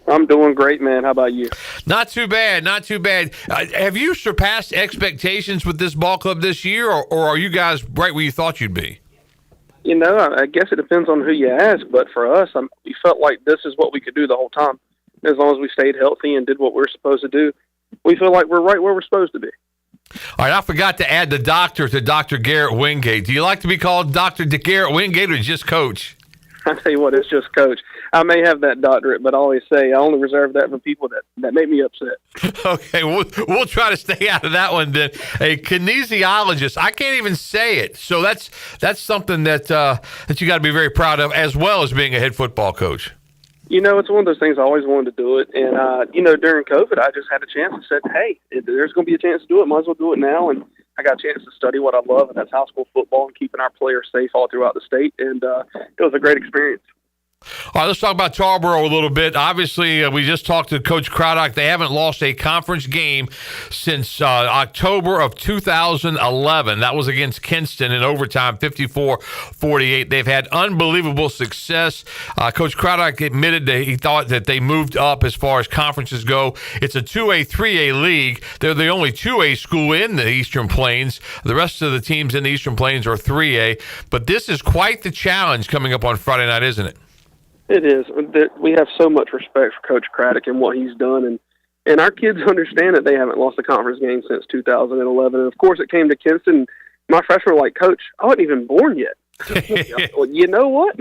I'm doing great, man. How about you? Not too bad, not too bad. Have you surpassed expectations with this ball club this year, or are you guys right where you thought you'd be? You know, I guess it depends on who you ask, but for us, we felt like this is what we could do the whole time. As long as we stayed healthy and did what we're supposed to do, we feel like we're right where we're supposed to be. All right, I forgot to add the doctor to Dr. Garrett Wingate. Do you like to be called Dr. Garrett Wingate or just Coach? I tell you what, it's just Coach. I may have that doctorate, but I always say I only reserve that for people that make me upset. Okay, we'll try to stay out of that one then. A kinesiologist, I can't even say it. So that's something that you got to be very proud of, as well as being a head football coach. You know, it's one of those things I always wanted to do it. And, you know, during COVID, I just had a chance and said, hey, if there's going to be a chance to do it, might as well do it now. And I got a chance to study what I love, and that's high school football and keeping our players safe all throughout the state. And it was a great experience. All right, let's talk about Tarboro a little bit. Obviously, we just talked to Coach Craddock. They haven't lost a conference game since October of 2011. That was against Kinston in overtime, 54-48. They've had unbelievable success. Coach Craddock admitted that he thought that they moved up as far as conferences go. It's a 2A, 3A league. They're the only 2A school in the Eastern Plains. The rest of the teams in the Eastern Plains are 3A. But this is quite the challenge coming up on Friday night, isn't it? It is. We have so much respect for Coach Craddock and what he's done, and our kids understand that they haven't lost a conference game since 2011. And of course, it came to Kinston. My freshmen were like, Coach, I wasn't even born yet. Well, you know what?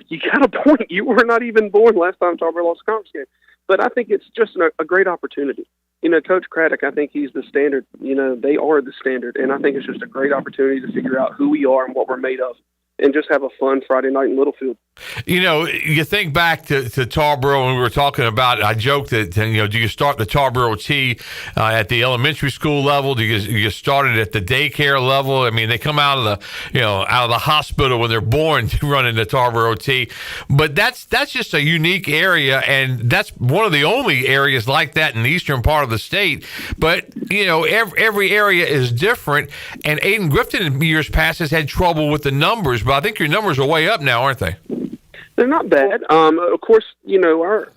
You got a point. You were not even born last time Tarboro lost a conference game. But I think it's just a great opportunity. You know, Coach Craddock, I think he's the standard. You know, they are the standard, and I think it's just a great opportunity to figure out who we are and what we're made of, and just have a fun Friday night in Littlefield. You know, you think back to Tarboro, and we were talking about, I joked that, you know, do you start the Tarboro T at the elementary school level? Do you start it at the daycare level? I mean, they come out of the hospital when they're born to run into Tarboro T. But that's just a unique area, and that's one of the only areas like that in the eastern part of the state. But, you know, every area is different, and Eden Grifton in years past has had trouble with the numbers, but I think your numbers are way up now, aren't they? They're not bad. Of course, you know, our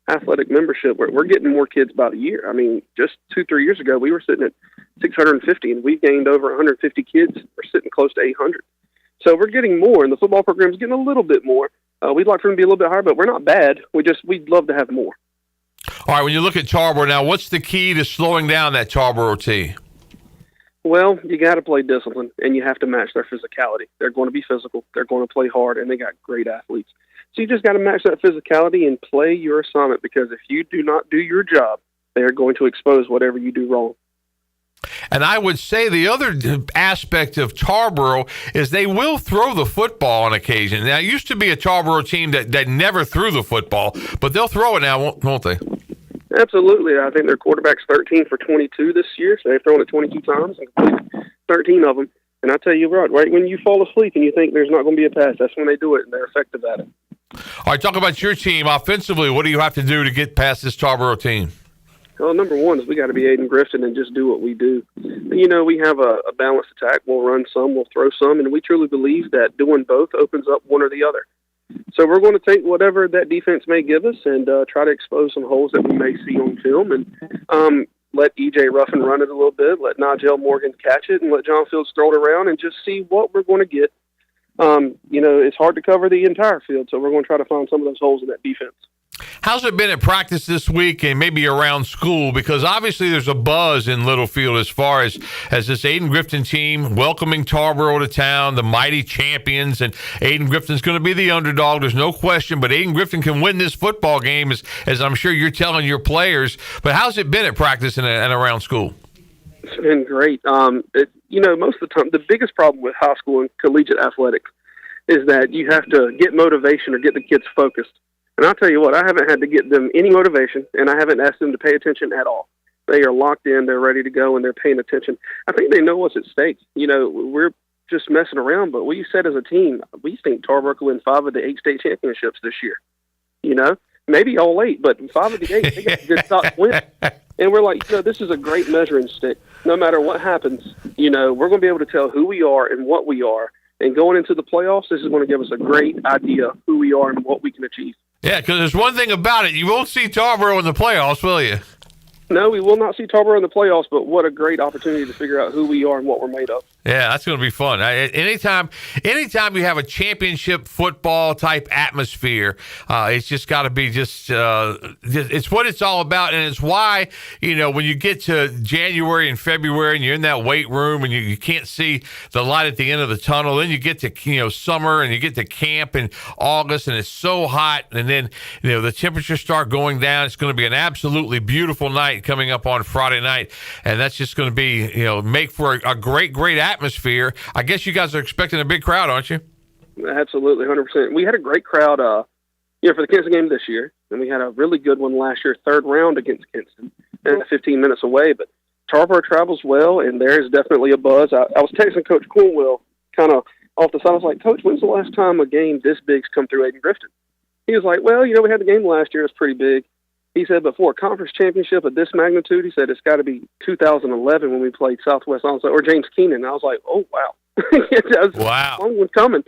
athletic membership, we're getting more kids by the year. I mean, just 2-3 years ago, we were sitting at 650, and we've gained over 150 kids. We're sitting close to 800. So we're getting more, and the football program's getting a little bit more. We'd like for them to be a little bit higher, but we're not bad. We'd love to have more. All right, when you look at Tarboro now, what's the key to slowing down that Tarboro T? Well, you got to play discipline, and you have to match their physicality. They're going to be physical. They're going to play hard, and they got great athletes. So you just got to match that physicality and play your assignment, because if you do not do your job, they are going to expose whatever you do wrong. And I would say the other aspect of Tarboro is they will throw the football on occasion. Now, it used to be a Tarboro team that never threw the football, but they'll throw it now, won't they? Absolutely. I think their quarterback's 13 for 22 this year, so they've thrown it 22 times and completed 13 of them. And I tell you what, right when you fall asleep and you think there's not going to be a pass, that's when they do it, and they're effective at it. All right, talk about your team offensively. What do you have to do to get past this Tarboro team? Well, number one is we got to be Aiden Grifton and just do what we do. You know, we have a balanced attack. We'll run some, we'll throw some, and we truly believe that doing both opens up one or the other. So we're going to take whatever that defense may give us and try to expose some holes that we may see on film, and let E.J. Ruffin run it a little bit, let Nigel Morgan catch it, and let John Fields throw it around and just see what we're going to get. You know, it's hard to cover the entire field, so we're going to try to find some of those holes in that defense. How's it been at practice this week and maybe around school? Because obviously there's a buzz in Littlefield as far as this Aiden Grifton team welcoming Tarboro to town, the mighty champions, and Aiden Grifton's going to be the underdog. There's no question, but Aiden Grifton can win this football game, as I'm sure you're telling your players. But how's it been at practice and around school? It's been great. You know, most of the time, the biggest problem with high school and collegiate athletics is that you have to get motivation or get the kids focused. And I'll tell you what, I haven't had to get them any motivation, and I haven't asked them to pay attention at all. They are locked in, they're ready to go, and they're paying attention. I think they know what's at stake. You know, we're just messing around, but we said as a team, we think Tarboro will win 5 of the 8 state championships this year. You know, maybe all 8, but 5 of the 8, they got a good shot to win. And we're like, you know, this is a great measuring stick. No matter what happens, you know, we're going to be able to tell who we are and what we are. And going into the playoffs, this is going to give us a great idea of who we are and what we can achieve. Yeah, because there's one thing about it. You won't see Tarboro in the playoffs, will you? No, we will not see Tarboro in the playoffs, but what a great opportunity to figure out who we are and what we're made of. Yeah, that's going to be fun. Anytime you have a championship football type atmosphere, it's just got to be it's what it's all about. And it's why, you know, when you get to January and February and you're in that weight room and you can't see the light at the end of the tunnel, then you get to, you know, summer and you get to camp in August and it's so hot. And then, you know, the temperatures start going down. It's going to be an absolutely beautiful night coming up on Friday night. And that's just going to be, you know, make for a great atmosphere. I guess you guys are expecting a big crowd, aren't you? Absolutely, 100%. We had a great crowd, you know, for the Kinston game this year, and we had a really good one last year, 3rd round against Kinston, and 15 minutes away. But Tarboro travels well, and there is definitely a buzz. I was texting Coach Coolwell kind of off the side. I was like, Coach, when's the last time a game this big's come through Aiden Grifton? He was like, well, you know, we had the game last year. It was pretty big. He said, but for a conference championship of this magnitude, he said it's got to be 2011 when we played Southwest, or James Keenan. And I was like, oh, wow. Wow. Long one coming.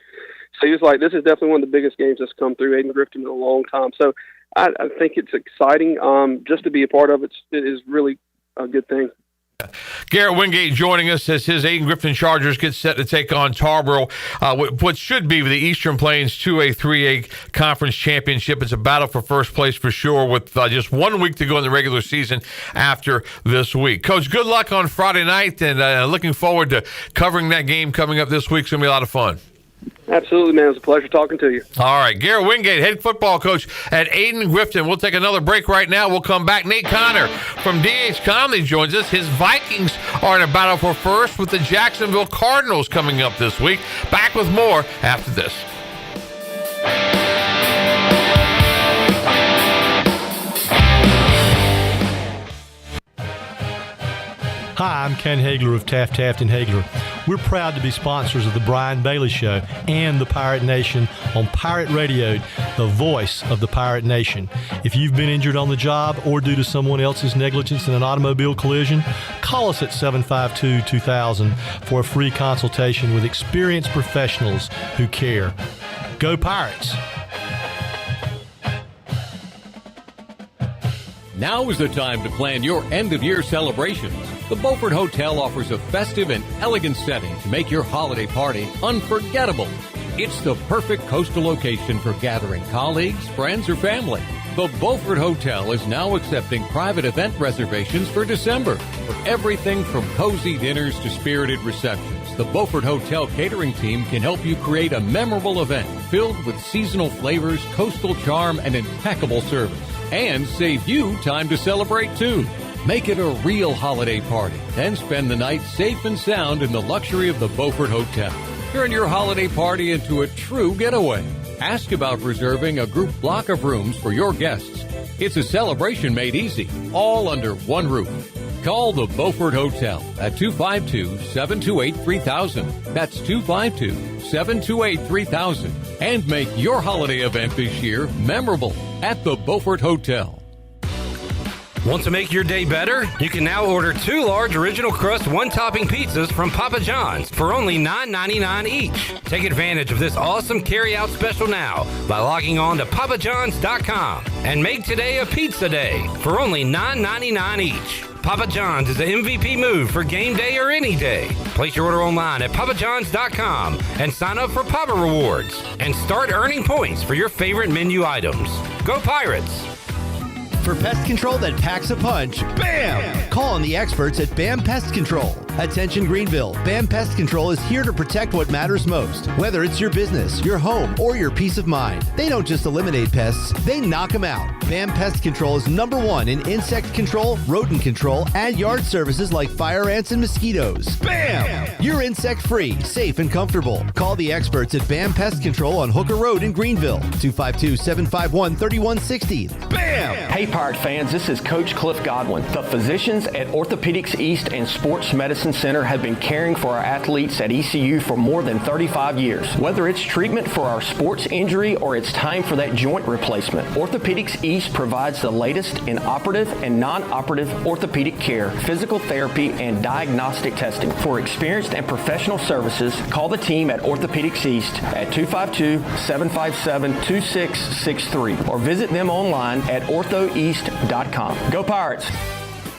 So he was like, this is definitely one of the biggest games that's come through Aiden Grifton in a long time. So I think it's exciting. Just to be a part of it is really a good thing. Garrett Wingate joining us as his Aiden Grifton Chargers get set to take on Tarboro, what should be the Eastern Plains 2A, 3A Conference Championship. It's a battle for first place for sure with just 1 week to go in the regular season after this week. Coach, good luck on Friday night, and looking forward to covering that game coming up this week. It's going to be a lot of fun. Absolutely, man. It was a pleasure talking to you. All right. Garrett Wingate, head football coach at Aiden Grifton. We'll take another break right now. We'll come back. Nate Connor from D.H. Conley joins us. His Vikings are in a battle for first with the Jacksonville Cardinals coming up this week. Back with more after this. Hi, I'm Ken Hagler of Taft & Hagler. We're proud to be sponsors of the Brian Bailey Show and the Pirate Nation on Pirate Radio, the voice of the Pirate Nation. If you've been injured on the job or due to someone else's negligence in an automobile collision, call us at 752-2000 for a free consultation with experienced professionals who care. Go Pirates! Now is the time to plan your end-of-year celebrations. The Beaufort Hotel offers a festive and elegant setting to make your holiday party unforgettable. It's the perfect coastal location for gathering colleagues, friends, or family. The Beaufort Hotel is now accepting private event reservations for December. For everything from cozy dinners to spirited receptions, the Beaufort Hotel catering team can help you create a memorable event filled with seasonal flavors, coastal charm, and impeccable service. And save you time to celebrate, too. Make it a real holiday party, then spend the night safe and sound in the luxury of the Beaufort Hotel. Turn your holiday party into a true getaway. Ask about reserving a group block of rooms for your guests. It's a celebration made easy, all under one roof. Call the Beaufort Hotel at 252-728-3000. That's 252-728-3000. And make your holiday event this year memorable at the Beaufort Hotel. Want to make your day better? You can now order 2 large original crust one-topping pizzas from Papa John's for only $9.99 each. Take advantage of this awesome carry-out special now by logging on to papajohns.com and make today a pizza day for only $9.99 each. Papa John's is the MVP move for game day or any day. Place your order online at papajohns.com and sign up for Papa Rewards and start earning points for your favorite menu items. Go Pirates! For pest control that packs a punch, BAM! Call on the experts at BAM Pest Control. Attention Greenville, BAM Pest Control is here to protect what matters most, whether it's your business, your home, or your peace of mind. They don't just eliminate pests, they knock them out. BAM Pest Control is #1 in insect control, rodent control, and yard services like fire ants and mosquitoes. BAM! You're insect-free, safe, and comfortable. Call the experts at BAM Pest Control on Hooker Road in Greenville, 252-751-3160. BAM! Hey Pirate fans, this is Coach Cliff Godwin. The physicians at Orthopedics East and Sports Medicine Center have been caring for our athletes at ECU for more than 35 years. Whether it's treatment for our sports injury or it's time for that joint replacement, Orthopedics East provides the latest in operative and non-operative orthopedic care, physical therapy, and diagnostic testing. For experienced and professional services, call the team at Orthopedics East at 252-757-2663 or visit them online at orthoeast.com. Go Pirates!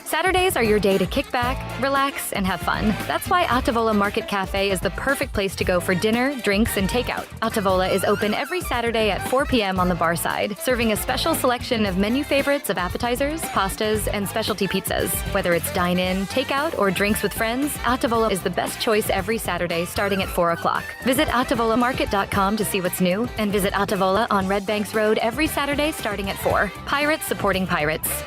Saturdays are your day to kick back, relax, and have fun. That's why Altavola Market Cafe is the perfect place to go for dinner, drinks, and takeout. Altavola is open every Saturday at 4 p.m. on the bar side, serving a special selection of menu favorites of appetizers, pastas, and specialty pizzas. Whether it's dine-in, takeout, or drinks with friends, Altavola is the best choice every Saturday starting at 4 o'clock. Visit AltavolaMarket.com to see what's new, and visit Altavola on Red Banks Road every Saturday starting at 4. Pirates supporting Pirates.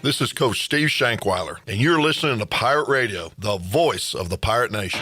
This is Coach Steve Shankweiler, and you're listening to Pirate Radio, the voice of the Pirate Nation.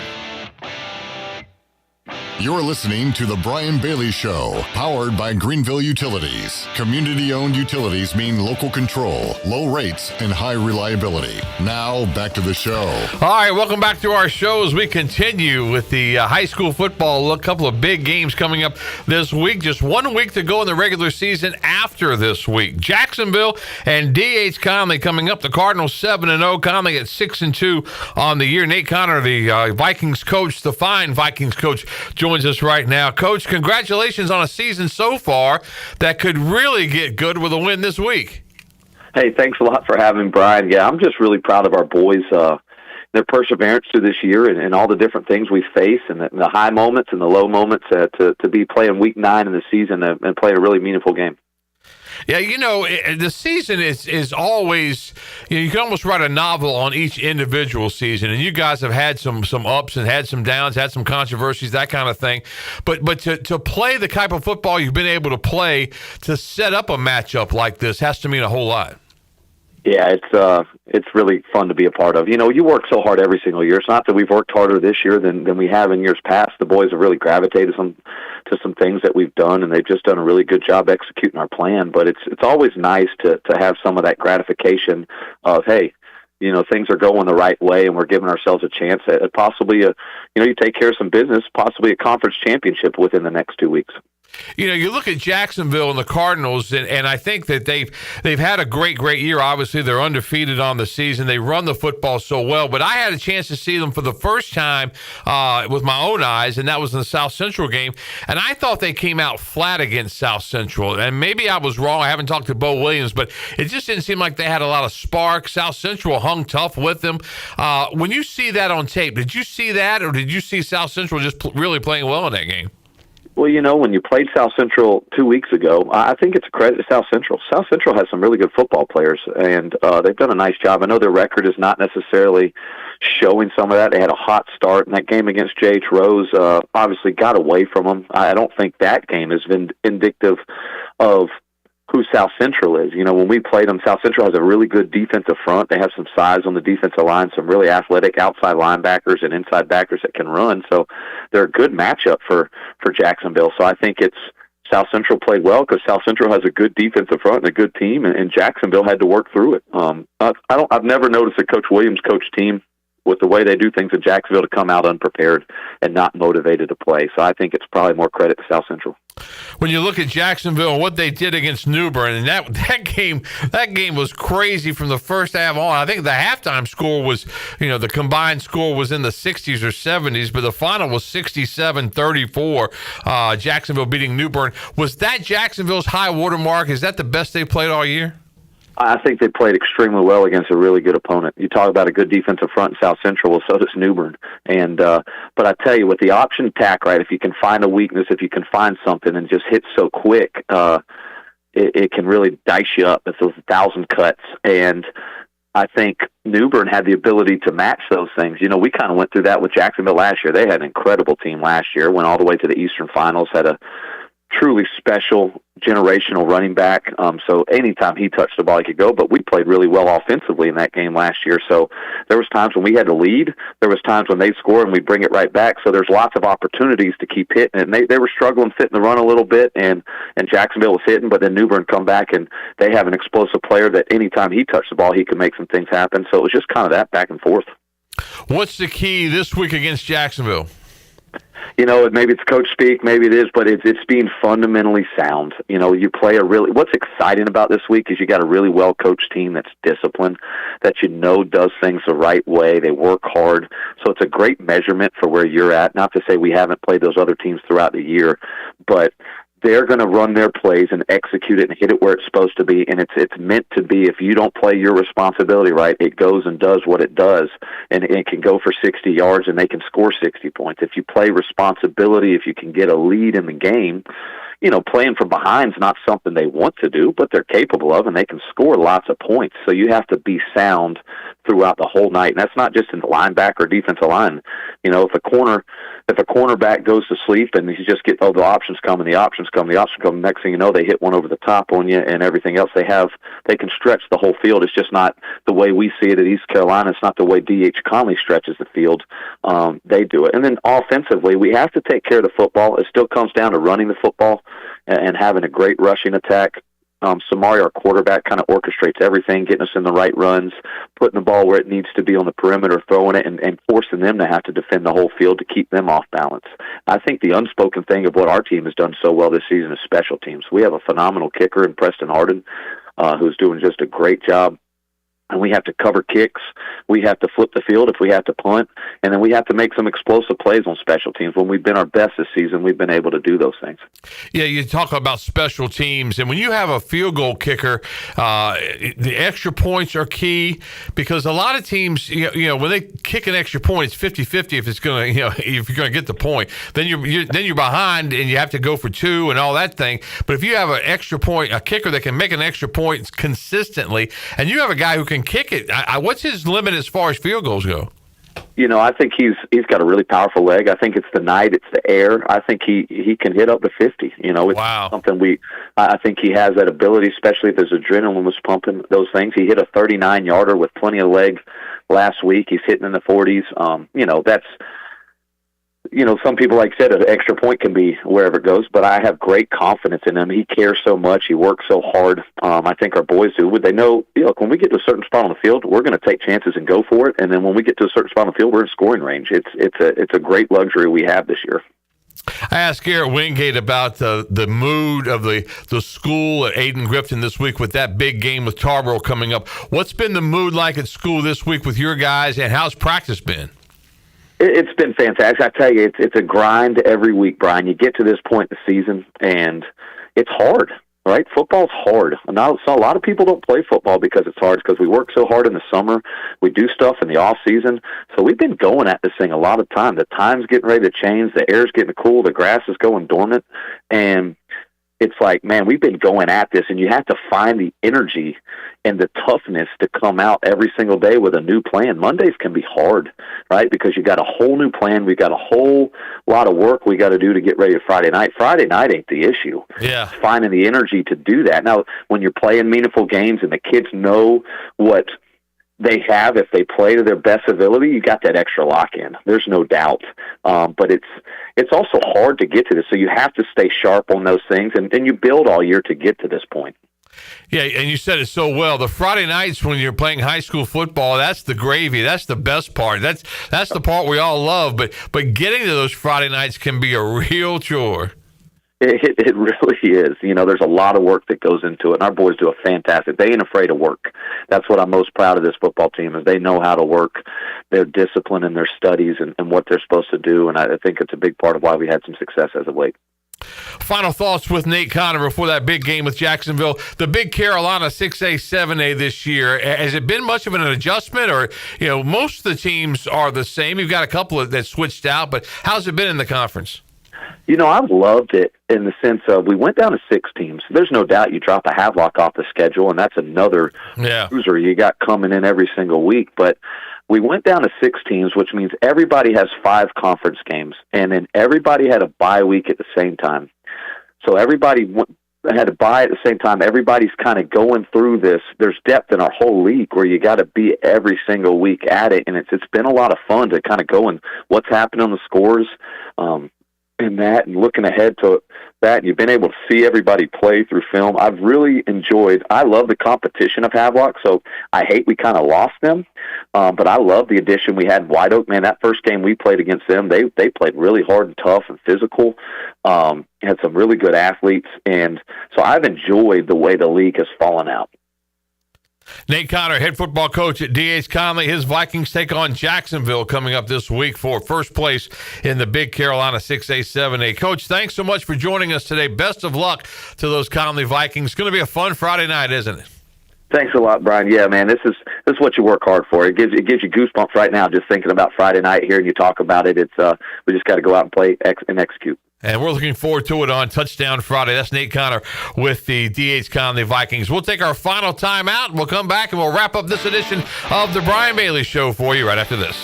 You're listening to The Brian Bailey Show, powered by Greenville Utilities. Community-owned utilities mean local control, low rates, and high reliability. Now, back to the show. All right, welcome back to our show as we continue with the high school football. A couple of big games coming up this week. Just 1 week to go in the regular season after this week. Jacksonville and D.H. Conley coming up. The Cardinals 7-0. Conley at 6-2 on the year. Nate Connor, the Vikings coach, the fine Vikings coach, joins us right now. Coach, congratulations on a season so far that could really get good with a win this week. Hey, thanks a lot for having me, Brian. Yeah, I'm just really proud of our boys, their perseverance through this year and all the different things we face and the high moments and the low moments to be playing week 9 in the season and play a really meaningful game. Yeah, the season is always, you can almost write a novel on each individual season, and you guys have had some ups and had some downs, had some controversies, that kind of thing. But to play the type of football you've been able to play, to set up a matchup like this has to mean a whole lot. Yeah, it's really fun to be a part of. You work so hard every single year. It's not that we've worked harder this year than we have in years past. The boys have really gravitated to some things that we've done, and they've just done a really good job executing our plan. But it's always nice to have some of that gratification of, hey, things are going the right way, and we're giving ourselves a chance at possibly you take care of some business, possibly a conference championship within the next 2 weeks. You look at Jacksonville and the Cardinals, and I think that they've had a great year. Obviously, they're undefeated on the season. They run the football so well. But I had a chance to see them for the first time with my own eyes, and that was in the South Central game. And I thought they came out flat against South Central. And maybe I was wrong. I haven't talked to Bo Williams, but it just didn't seem like they had a lot of spark. South Central hung tough with them. When you see that on tape, did you see that, or did you see South Central just really playing well in that game? Well, when you played South Central 2 weeks ago, I think it's a credit to South Central. South Central has some really good football players, and they've done a nice job. I know their record is not necessarily showing some of that. They had a hot start, and that game against J.H. Rose obviously got away from them. I don't think that game has been indicative of who South Central is. When we played them, South Central has a really good defensive front. They have some size on the defensive line, some really athletic outside linebackers and inside backers that can run. So they're a good matchup for Jacksonville. So I think South Central played well because South Central has a good defensive front and a good team, and Jacksonville had to work through it. I've never noticed a Coach Williams coach team with the way they do things in Jacksonville to come out unprepared and not motivated to play. So I think it's probably more credit to South Central. When you look at Jacksonville and what they did against New Bern, and that game was crazy from the first half on. I think the halftime score was, the combined score was in the 60s or 70s, but the final was 67-34. Jacksonville beating New Bern. Was that Jacksonville's high water mark? Is that the best they played all year? I think they played extremely well against a really good opponent. You talk about a good defensive front in South Central, well, so does New Bern. And but I tell you, with the option attack, right, if you can find a weakness, if you can find something and just hit so quick, it can really dice you up. It's those 1,000 cuts. And I think New Bern had the ability to match those things. We kind of went through that with Jacksonville last year. They had an incredible team last year, went all the way to the Eastern Finals, had a truly special generational running back. So anytime he touched the ball, he could go. But we played really well offensively in that game last year. So there was times when we had to lead. There was times when they scored and we bring it right back. So there's lots of opportunities to keep hitting. And they were struggling fitting the run a little bit, and Jacksonville was hitting. But then New Bern come back, and they have an explosive player that anytime he touched the ball, he could make some things happen. So it was just kind of that back and forth. What's the key this week against Jacksonville? Maybe it's coach speak, maybe it is, but it's being fundamentally sound. You play what's exciting about this week is you got a really well-coached team that's disciplined, that does things the right way. They work hard. So it's a great measurement for where you're at. Not to say we haven't played those other teams throughout the year, but they're going to run their plays and execute it and hit it where it's supposed to be. And it's meant to be. If you don't play your responsibility right, it goes and does what it does. And it can go for 60 yards and they can score 60 points. If you play responsibility, if you can get a lead in the game, playing from behind is not something they want to do, but they're capable of, and they can score lots of points. So you have to be sound throughout the whole night. And that's not just in the linebacker or defensive line. If a cornerback goes to sleep and you just get, the options come. Next thing you know, they hit one over the top on you, and everything else they can stretch the whole field. It's just not the way we see it at East Carolina. It's not the way D.H. Conley stretches the field. They do it. And then offensively, we have to take care of the football. It still comes down to running the football and having a great rushing attack. Samari, our quarterback, kind of orchestrates everything, getting us in the right runs, putting the ball where it needs to be on the perimeter, throwing it, and forcing them to have to defend the whole field to keep them off balance. I think the unspoken thing of what our team has done so well this season is special teams. We have a phenomenal kicker in Preston Harden, who's doing just a great job. And we have to cover kicks. We have to flip the field if we have to punt. And then we have to make some explosive plays on special teams. When we've been our best this season, we've been able to do those things. Yeah, you talk about special teams. And when you have a field goal kicker, the extra points are key because a lot of teams, when they kick an extra point, it's 50-50 if it's going to, if you're going to get the point. Then you're behind and you have to go for two and all that thing. But if you have an extra point, a kicker that can make an extra point consistently, and you have a guy who can kick it. What's his limit as far as field goals go? I think he's got a really powerful leg. I think it's the night, it's the air. I think he can hit up to 50. It's something I think he has that ability, especially if his adrenaline was pumping. Those things. He hit a 39-yarder with plenty of leg last week. He's hitting in the 40s. That's. Some people, like I said, an extra point can be wherever it goes, but I have great confidence in him. He cares so much. He works so hard. I think our boys do. They know, look, when we get to a certain spot on the field, we're going to take chances and go for it. And then when we get to a certain spot on the field, we're in scoring range. It's a great luxury we have this year. I asked Garrett Wingate about the mood of the school at Aiden Griffin this week with that big game with Tarboro coming up. What's been the mood like at school this week with your guys, and how's practice been? It's been fantastic. I tell you, it's a grind every week, Brian. You get to this point in the season, and it's hard. right? Football's hard. Now, so a lot of people don't play football because it's hard, because we work so hard in the summer. We do stuff in the off season. So we've been going at this thing a lot of time. The time's getting ready to change. The air's getting cool. The grass is going dormant. And it's like, man, we've been going at this, and you have to find the energy and the toughness to come out every single day with a new plan. Mondays can be hard, right? Because you got a whole new plan. We got a whole lot of work we got to do to get ready for Friday night. Friday night ain't the issue. Yeah. It's finding the energy to do that. Now, when you're playing meaningful games and the kids know what they have, if they play to their best ability, you got that extra lock-in. There's no doubt. But it's also hard to get to this, so you have to stay sharp on those things, and you build all year to get to this point. Yeah, and you said it so well. The Friday nights when you're playing high school football, that's the gravy. That's the best part. That's the part we all love. But getting to those Friday nights can be a real chore. It really is. You know, there's a lot of work that goes into it, and our boys do a fantastic. They ain't afraid of work. That's what I'm most proud of this football team, is they know how to work. They're disciplined in their studies and what they're supposed to do, and I think it's a big part of why we had some success as of late. Final thoughts with Nate Connor before that big game with Jacksonville. The Big Carolina 6A, 7A this year, has it been much of an adjustment, or, you know, most of the teams are the same? You've got a couple that switched out, but how's it been in the conference? You know, I've loved it in the sense of we went down to 6 teams. There's no doubt you drop a Havelock off the schedule, and that's another cruiser you got coming in every single week. But we went down to 6 teams, which means everybody has 5 conference games, and then everybody had a bye week at the same time. So everybody had a bye at the same time. Everybody's kind of going through this. There's depth in our whole league where you got to be every single week at it, and it's been a lot of fun to kind of go and what's happening on the scores. In that, and looking ahead to that, and you've been able to see everybody play through film. I've really enjoyed. I love the competition of Havelock, so I hate we kind of lost them, but I love the addition we had in White Oak. Man, that first game we played against them, they played really hard and tough and physical. Had some really good athletes, and so I've enjoyed the way the league has fallen out. Nate Connor, head football coach at D.H. Conley. His Vikings take on Jacksonville coming up this week for first place in the Big Carolina 6A, 7A. Coach, thanks so much for joining us today. Best of luck to those Conley Vikings. It's going to be a fun Friday night, isn't it? Thanks a lot, Brian. Yeah, man, this is what you work hard for. It gives you goosebumps right now just thinking about Friday night here, and you talk about it. It's we just got to go out and play and execute. And we're looking forward to it on Touchdown Friday. That's Nate Connor with the D.H. Conley Vikings. We'll take our final time out, and we'll come back, and we'll wrap up this edition of the Brian Bailey Show for you right after this.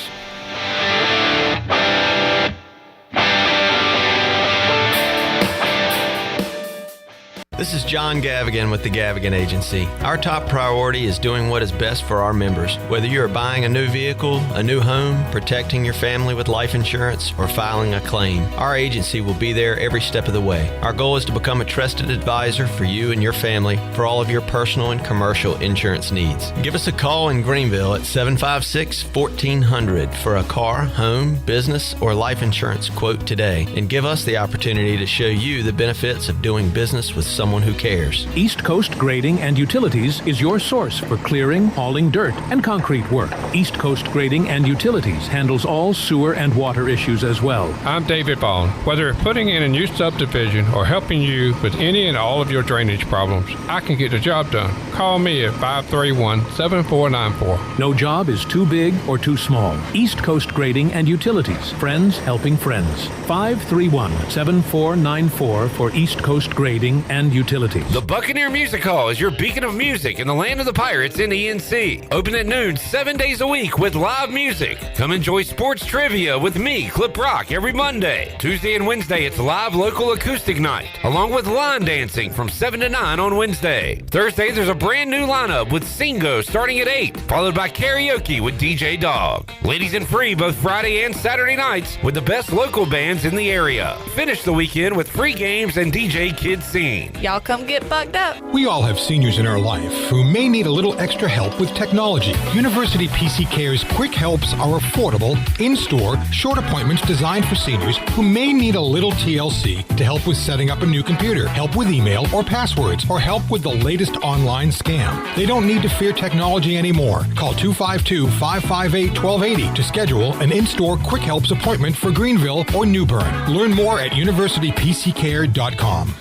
This is John Gavigan with the Gavigan Agency. Our top priority is doing what is best for our members. Whether you are buying a new vehicle, a new home, protecting your family with life insurance, or filing a claim, our agency will be there every step of the way. Our goal is to become a trusted advisor for you and your family for all of your personal and commercial insurance needs. Give us a call in Greenville at 756-1400 for a car, home, business, or life insurance quote today, and give us the opportunity to show you the benefits of doing business with someone who cares. East Coast Grading and Utilities is your source for clearing, hauling dirt, and concrete work. East Coast Grading and Utilities handles all sewer and water issues as well. I'm David Bond. Whether putting in a new subdivision or helping you with any and all of your drainage problems, I can get the job done. Call me at 531-7494. No job is too big or too small. East Coast Grading and Utilities. Friends helping friends. 531-7494 for East Coast Grading and Utilities. The Buccaneer Music Hall is your beacon of music in the land of the Pirates in ENC. Open at noon 7 days a week with live music. Come enjoy sports trivia with me, Clip Rock, every Monday. Tuesday and Wednesday, it's live local acoustic night, along with line dancing from 7 to 9 on Wednesday. Thursday, there's a brand new lineup with Singo starting at 8, followed by karaoke with DJ Dog. Ladies and free both Friday and Saturday nights with the best local bands in the area. Finish the weekend with free games and DJ Kids Scene. Y'all come get bucked up. We all have seniors in our life who may need a little extra help with technology. University PC Care's Quick Helps are affordable, in-store, short appointments designed for seniors who may need a little TLC to help with setting up a new computer, help with email or passwords, or help with the latest online scam. They don't need to fear technology anymore. Call 252-558-1280 to schedule an in-store Quick Helps appointment for Greenville or New Bern. Learn more at universitypccare.com.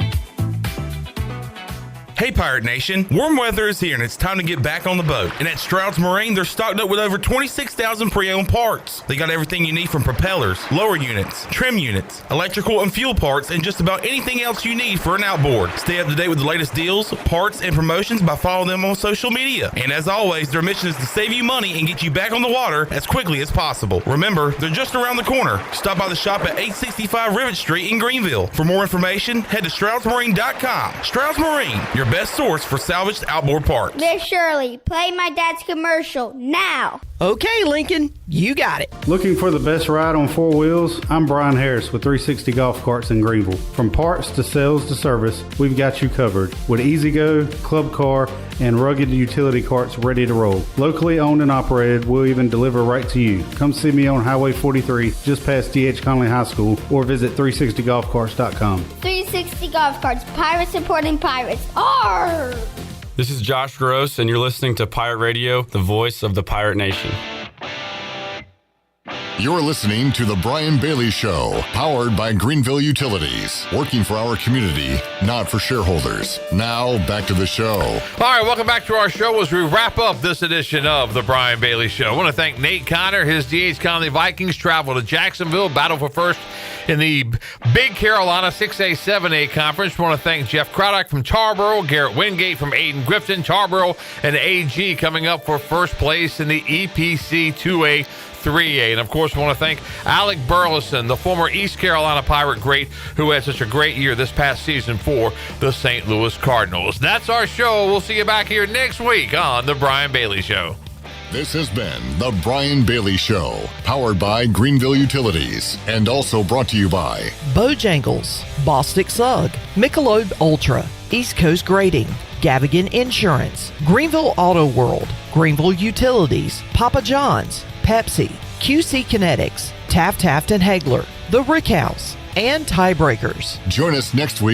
Hey Pirate Nation, warm weather is here and it's time to get back on the boat. And at Stroud's Marine, they're stocked up with over 26,000 pre-owned parts. They got everything you need from propellers, lower units, trim units, electrical and fuel parts, and just about anything else you need for an outboard. Stay up to date with the latest deals, parts, and promotions by following them on social media. And as always, their mission is to save you money and get you back on the water as quickly as possible. Remember, they're just around the corner. Stop by the shop at 865 Rivet Street in Greenville. For more information, head to StroudsMarine.com. Stroud's Marine, your best source for salvaged outboard parts. Miss Shirley, play my dad's commercial now. Okay, Lincoln, you got it. Looking for the best ride on four wheels? I'm Brian Harris with 360 Golf Carts in Greenville. From parts to sales to service, we've got you covered with Easy-Go, Club Car, and rugged utility carts ready to roll. Locally owned and operated, we'll even deliver right to you. Come see me on Highway 43, just past D.H. Conley High School, or visit 360golfcarts.com. 360 Golf Carts, pirates supporting pirates. Arr! This is Josh Gross, and you're listening to Pirate Radio, the voice of the Pirate Nation. You're listening to The Brian Bailey Show, powered by Greenville Utilities, working for our community, not for shareholders. Now, back to the show. All right, welcome back to our show as we wrap up this edition of The Brian Bailey Show. I want to thank Nate Connor. His D.H. Conley Vikings travel to Jacksonville, battle for first in the Big Carolina 6A, 7A conference. I want to thank Jeff Craddock from Tarboro, Garrett Wingate from Aiden Grifton, Tarboro, and AG coming up for first place in the EPC 2A, 3A. And of course, I want to thank Alec Burleson, the former East Carolina Pirate great who had such a great year this past season for the St. Louis Cardinals. That's our show. We'll see you back here next week on The Brian Bailey Show. This has been The Brian Bailey Show, powered by Greenville Utilities, and also brought to you by Bojangles, Bostic Sugg, Michelob Ultra, East Coast Grading, Gavigan Insurance, Greenville Auto World, Greenville Utilities, Papa John's, Pepsi, QC Kinetics, Taft and Hagler, The Rick House, and Tiebreakers. Join us next week